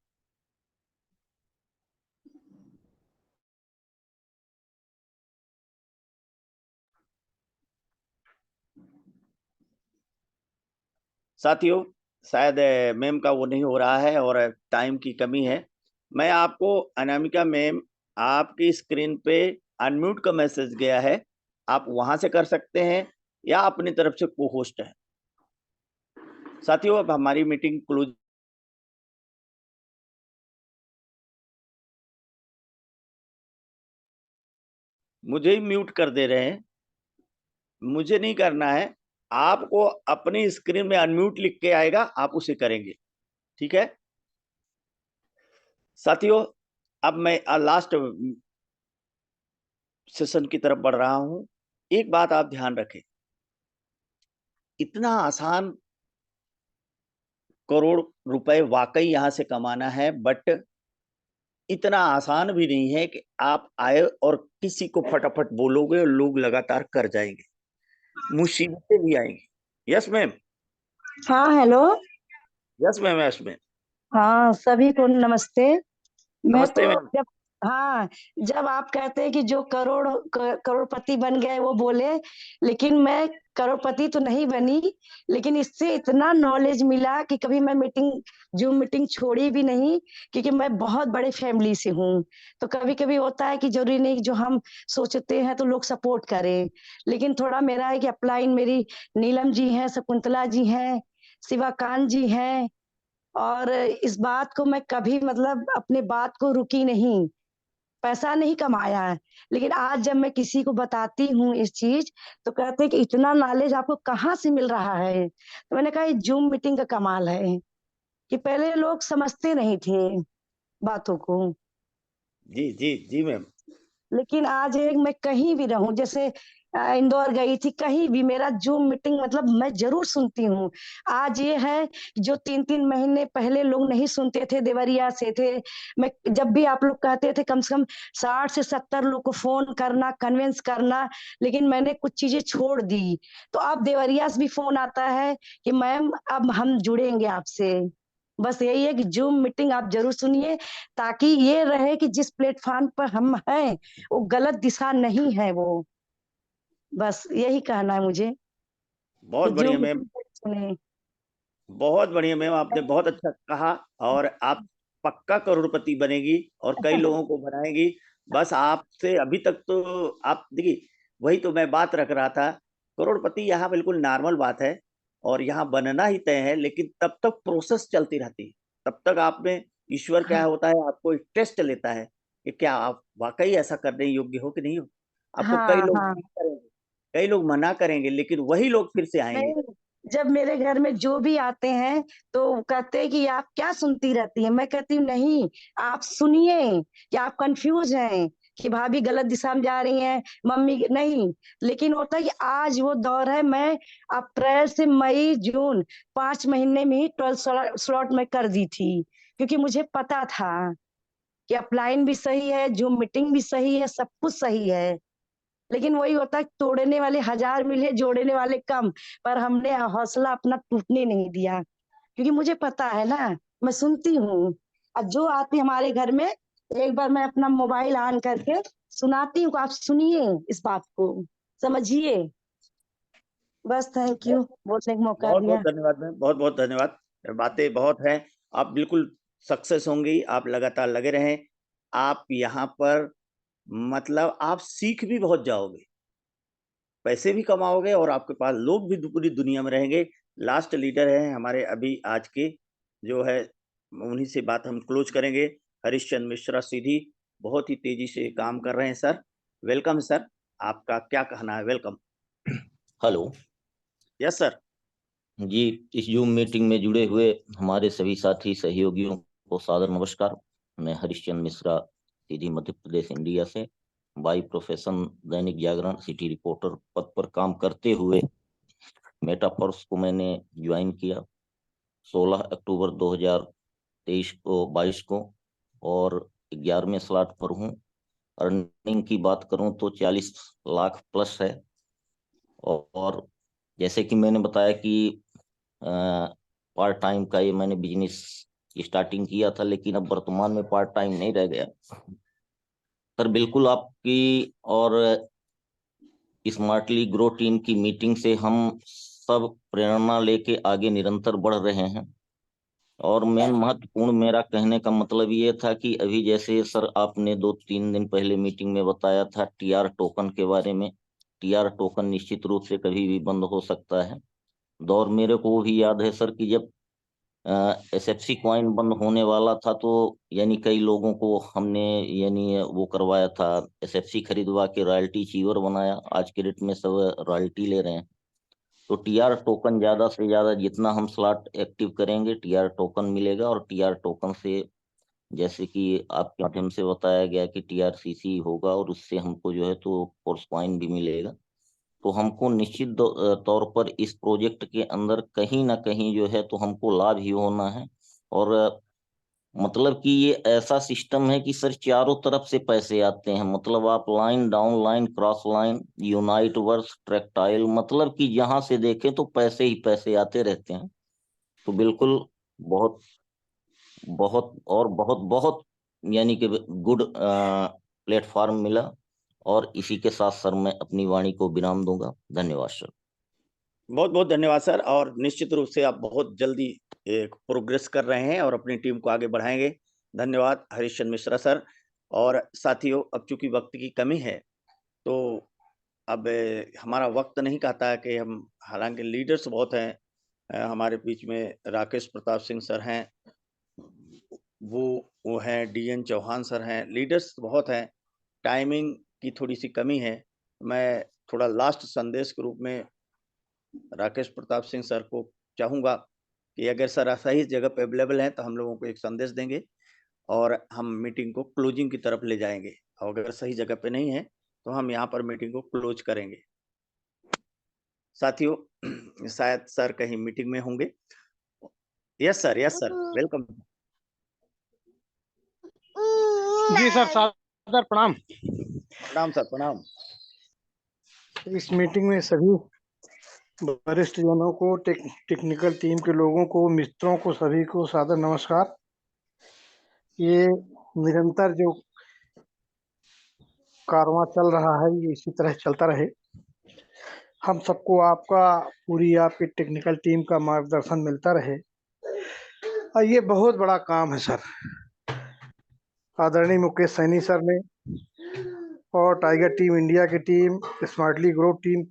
साथियों, शायद मैम का वो नहीं हो रहा है और टाइम की कमी है। मैं आपको, अनामिका मैम, आपकी स्क्रीन पे अनम्यूट का मैसेज गया है, आप वहां से कर सकते हैं या अपनी तरफ से को होस्ट है। साथियों, अब हमारी मीटिंग क्लोज। मुझे ही म्यूट कर दे रहे हैं, मुझे नहीं करना है, आपको अपनी स्क्रीन में अनम्यूट लिख के आएगा, आप उसे करेंगे, ठीक है साथियों। अब मैं लास्ट सेशन की तरफ बढ़ रहा हूं। एक बात आप ध्यान रखें, इतना आसान करोड़ रुपए वाकई यहां से कमाना है, बट इतना आसान भी नहीं है कि आप आए और किसी को फटाफट बोलोगे और लोग लगातार कर जाएंगे, मुसीबतें भी आएंगी। Yes ma'am. हाँ hello. Yes ma'am, yes ma'am. हाँ, सभी को नमस्ते। मैं नमस्ते तो मैम। जब आप कहते हैं कि जो करोड़पति बन गए वो बोले, लेकिन मैं करोड़पति तो नहीं बनी, लेकिन इससे इतना नॉलेज मिला कि कभी मैं जूम मीटिंग छोड़ी भी नहीं, क्योंकि मैं बहुत बड़े फैमिली से हूँ। तो कभी कभी होता है कि जरूरी नहीं जो हम सोचते हैं तो लोग सपोर्ट करें, लेकिन थोड़ा मेरा है कि अपलाइन मेरी नीलम जी हैं, शकुंतला जी हैं, शिवाकांत जी हैं, और इस बात को मैं कभी मतलब अपने बात को रुकी नहीं, पैसा नहीं कमाया है, लेकिन आज जब मैं किसी को बताती हूँ इस चीज, तो कहते हैं कि इतना नॉलेज आपको कहाँ से मिल रहा है। तो मैंने कहा ये जूम मीटिंग का कमाल है कि पहले लोग समझते नहीं थे बातों को। जी जी जी मैम। लेकिन आज एक मैं कहीं भी रहूं, जैसे इंदौर गई थी, कहीं भी मेरा जूम मीटिंग मतलब मैं जरूर सुनती हूँ। आज ये है जो 3-3 महीने पहले लोग नहीं सुनते थे, देवरिया से थे, मैं जब भी आप लोग कहते थे कम से कम 60 से 70 लोग को फोन करना, कन्विंस करना, लेकिन मैंने कुछ चीजें छोड़ दी। तो अब देवरिया से भी फोन आता है कि मैम अब हम जुड़ेंगे आपसे। बस यही है कि जूम मीटिंग आप जरूर सुनिए, ताकि ये रहे कि जिस प्लेटफॉर्म पर हम हैं वो गलत दिशा नहीं है वो। बस यही कहना है मुझे बहुत कि बढ़िया जूम मैम, मीटिंग सुने। बहुत बढ़िया मैम, आपने बहुत अच्छा कहा, और आप पक्का करोड़पति बनेगी और कई लोगों को बनाएगी। बस आपसे अभी तक तो आप देखिए, वही तो मैं बात रख रहा था, करोड़पति यहाँ बिल्कुल नॉर्मल बात है और यहाँ बनना ही तय है, लेकिन तब तक प्रोसेस चलती रहती है। तब तक आप में ईश्वर क्या होता है, आपको एक टेस्ट लेता है कि क्या आप वाकई ऐसा करने योग्य हो कि नहीं हो। आपको कई हाँ लोग हाँ। मना करेंगे, कई लोग मना करेंगे, लेकिन वही लोग फिर से आएंगे। नहीं, जब मेरे घर में जो भी आते हैं तो कहते हैं कि आप क्या सुनती रहती हैं, मैं कहती हूँ नहीं, आप सुनिए, कि आप कंफ्यूज हैं कि भाभी गलत दिशा में जा रही हैं, मम्मी नहीं। लेकिन होता है कि आज वो दौर है, मैं अप्रैल से मई जून 5 महीने में ही 12 स्लॉट में कर दी थी, क्योंकि मुझे पता था कि अपलाइन भी सही है, जूम मीटिंग भी सही है, सब कुछ सही है, लेकिन वही होता है तोड़ने वाले 1000 मिले, जोड़ने वाले कम। पर हमने हौसला अपना टूटने नहीं दिया, क्योंकि मुझे पता है ना, मैं सुनती हूँ। अब जो आती हमारे घर में, एक बार मैं अपना मोबाइल ऑन करके सुनाती हूँ, आप सुनिए, इस बात को समझिए। बस थैंक यू बोलने का मौका बहुत दिया। बहुत धन्यवाद मैम, बहुत बहुत धन्यवाद। बातें बहुत हैं, आप बिल्कुल सक्सेस होंगी, आप लगातार लगे रहें। आप यहाँ पर मतलब आप सीख भी बहुत जाओगे, पैसे भी कमाओगे और आपके पास लोग भी पूरी दुनिया में रहेंगे। लास्ट लीडर हैं हमारे अभी आज के, जो है उन्हीं से बात हम क्लोज करेंगे। हरीशचंद्र मिश्रा सीधी बहुत ही तेजी से काम कर रहे हैं सर। वेलकम सर, आपका क्या कहना है? वेलकम। Hello yes sir. जी, इस जूम मीटिंग में जुड़े हुए हमारे सभी साथी सहयोगियों को सादर नमस्कार। मैं हरीशचंद्र मिश्रा सीधी मध्य प्रदेश इंडिया से by profession Dainik Jagran city reporter पद पर काम करते हुए मेटाफॉर्स को मैंने ज्वाइन किया 16 अक्टूबर 2022 को और 11वें स्लॉट पर हूँ। अर्निंग की बात करूं तो 40 लाख प्लस है। और जैसे कि मैंने बताया कि पार्ट टाइम का ये मैंने बिजनेस स्टार्टिंग किया था, लेकिन अब वर्तमान में पार्ट टाइम नहीं रह गया। सर बिल्कुल आपकी और स्मार्टली ग्रो टीम की मीटिंग से हम सब प्रेरणा लेके आगे निरंतर बढ़ रहे हैं। और मेन महत्वपूर्ण मेरा कहने का मतलब ये था कि अभी जैसे सर आपने 2-3 दिन पहले मीटिंग में बताया था टीआर टोकन के बारे में। टीआर टोकन निश्चित रूप से कभी भी बंद हो सकता है। दौर मेरे को भी याद है सर कि जब एसएफसी कॉइन बंद होने वाला था तो यानी कई लोगों को हमने यानी वो करवाया था, एसएफसी खरीदवा के रॉयल्टी चीवर बनाया। आज के डेट में सब रॉयल्टी ले रहे हैं। तो टीआर टोकन ज्यादा से ज्यादा जितना हम स्लॉट एक्टिव करेंगे टीआर टोकन मिलेगा। और टीआर टोकन से जैसे कि आपके माध्यम से बताया गया कि टीआरसीसी होगा और उससे हमको जो है तो फोर्स कॉइन भी मिलेगा। तो हमको निश्चित तौर पर इस प्रोजेक्ट के अंदर कहीं ना कहीं जो है तो हमको लाभ ही होना है। और मतलब कि ये ऐसा सिस्टम है कि सर चारों तरफ से पैसे आते हैं। मतलब आप line down line cross line unite verse tractile, मतलब कि जहां से देखें तो पैसे ही पैसे आते रहते हैं। तो बिल्कुल बहुत बहुत और बहुत बहुत यानी कि गुड प्लेटफॉर्म मिला। और इसी के साथ सर मैं अपनी वाणी को विराम दूंगा। धन्यवाद सर। बहुत बहुत धन्यवाद सर, और निश्चित रूप से आप बहुत जल्दी एक प्रोग्रेस कर रहे हैं और अपनी टीम को आगे बढ़ाएंगे। धन्यवाद हरीशचंद्र मिश्रा सर। और साथियों, अब चूंकि वक्त की कमी है तो अब हमारा वक्त नहीं कहता है कि हम, हालांकि लीडर्स बहुत हैं हमारे बीच में। राकेश प्रताप सिंह सर हैं, वो हैं, डीएन चौहान सर हैं, लीडर्स बहुत हैं। टाइमिंग की थोड़ी सी कमी है। मैं थोड़ा लास्ट संदेश के रूप में राकेश प्रताप सिंह सर को चाहूंगा कि अगर सर सही जगह पे अवेलेबल हैं तो हम लोगों को एक संदेश देंगे और हम मीटिंग को क्लोजिंग की तरफ ले जाएंगे। और अगर सही जगह पे नहीं है तो हम यहाँ पर मीटिंग को क्लोज करेंगे। साथियों, शायद सर कहीं मीटिंग में होंगे। Yes sir, yes sir, welcome. जी सर, सादर प्रणाम। प्रणाम सर, प्रणाम। इस मीटिंग में सभी वरिष्ठ जनों को, टेक्निकल टीम के लोगों को, मित्रों को, सभी को सादर नमस्कार। ये निरंतर जो कारवां चल रहा है ये इसी तरह चलता रहे। हम सबको आपका, पूरी आपकी टेक्निकल टीम का मार्गदर्शन मिलता रहे। और ये बहुत बड़ा काम है सर। आदरणीय मुकेश सैनी सर ने और टाइगर टीम इंडिया की टीम, स्मार्टली ग्रो टीम,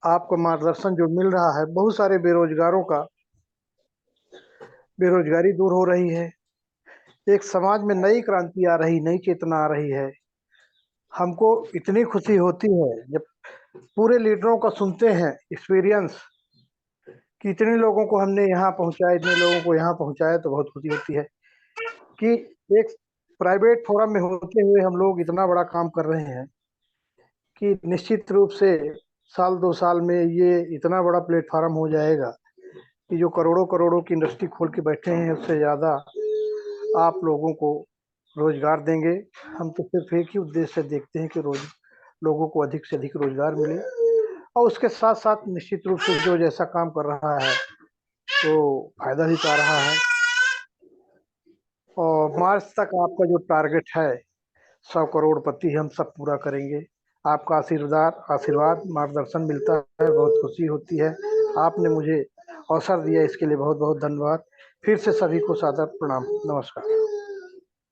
आपको मार्गदर्शन जो मिल रहा है, बहुत सारे बेरोजगारों का बेरोजगारी दूर हो रही है। एक समाज में नई क्रांति आ रही, नई चेतना आ रही है। हमको इतनी खुशी होती है जब पूरे लीडरों का सुनते हैं एक्सपीरियंस कि इतने लोगों को हमने यहाँ पहुँचाया, इतने लोगों को यहाँ पहुँचाया, तो बहुत खुशी होती है कि एक प्राइवेट फोरम में होते हुए हम लोग इतना बड़ा काम कर रहे हैं कि निश्चित रूप से साल 2 साल में ये इतना बड़ा प्लेटफॉर्म हो जाएगा कि जो करोड़ों करोड़ों की इंडस्ट्री खोल के बैठे हैं उससे ज़्यादा आप लोगों को रोजगार देंगे। हम तो सिर्फ एक ही उद्देश्य से देखते हैं कि लोगों को अधिक से अधिक रोजगार मिले, और उसके साथ साथ निश्चित रूप से जो जैसा काम कर रहा है तो फायदा भी पा रहा है। और मार्च तक आपका जो टारगेट है 100 करोड़पति हम सब पूरा करेंगे। आपका आशीर्वाद मार्गदर्शन मिलता है, बहुत खुशी होती है। आपने मुझे अवसर दिया, इसके लिए बहुत बहुत धन्यवाद। फिर से सभी को सादर प्रणाम, नमस्कार।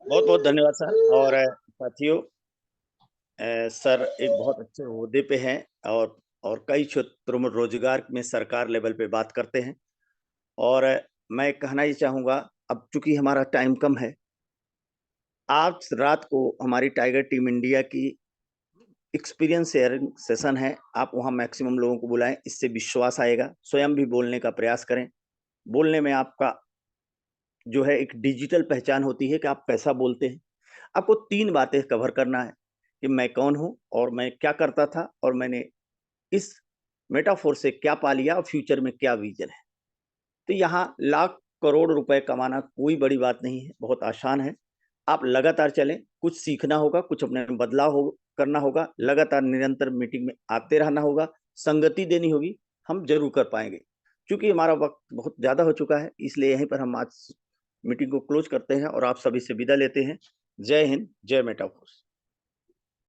बहुत बहुत धन्यवाद सर। और साथियों, सर एक बहुत अच्छे ओहदे पे हैं और कई क्षेत्रों में रोजगार में सरकार लेवल पे बात करते हैं। और मैं कहना ही चाहूँगा, अब चूंकि हमारा टाइम कम है, आज रात को हमारी टाइगर टीम इंडिया की एक्सपीरियंस शेयरिंग सेशन है। आप वहाँ मैक्सिमम लोगों को बुलाएं, इससे विश्वास आएगा। स्वयं भी बोलने का प्रयास करें। बोलने में आपका जो है एक डिजिटल पहचान होती है कि आप कैसा बोलते हैं। आपको 3 बातें कवर करना है कि मैं कौन हूँ और मैं क्या करता था और मैंने इस मेटाफोर से क्या पा लिया और फ्यूचर में क्या विजन है। तो यहाँ लाख करोड़ रुपए कमाना कोई बड़ी बात नहीं है, बहुत आसान है। आप लगातार चलें, कुछ सीखना होगा, कुछ अपने में बदलाव करना होगा, लगातार निरंतर मीटिंग में आते रहना होगा, संगति देनी होगी, हम जरूर कर पाएंगे। क्योंकि हमारा वक्त बहुत ज्यादा हो चुका है, इसलिए यहीं पर हम आज मीटिंग को क्लोज करते हैं और आप सभी से विदा लेते हैं। जय हिंद, जय मेटाफोर्स।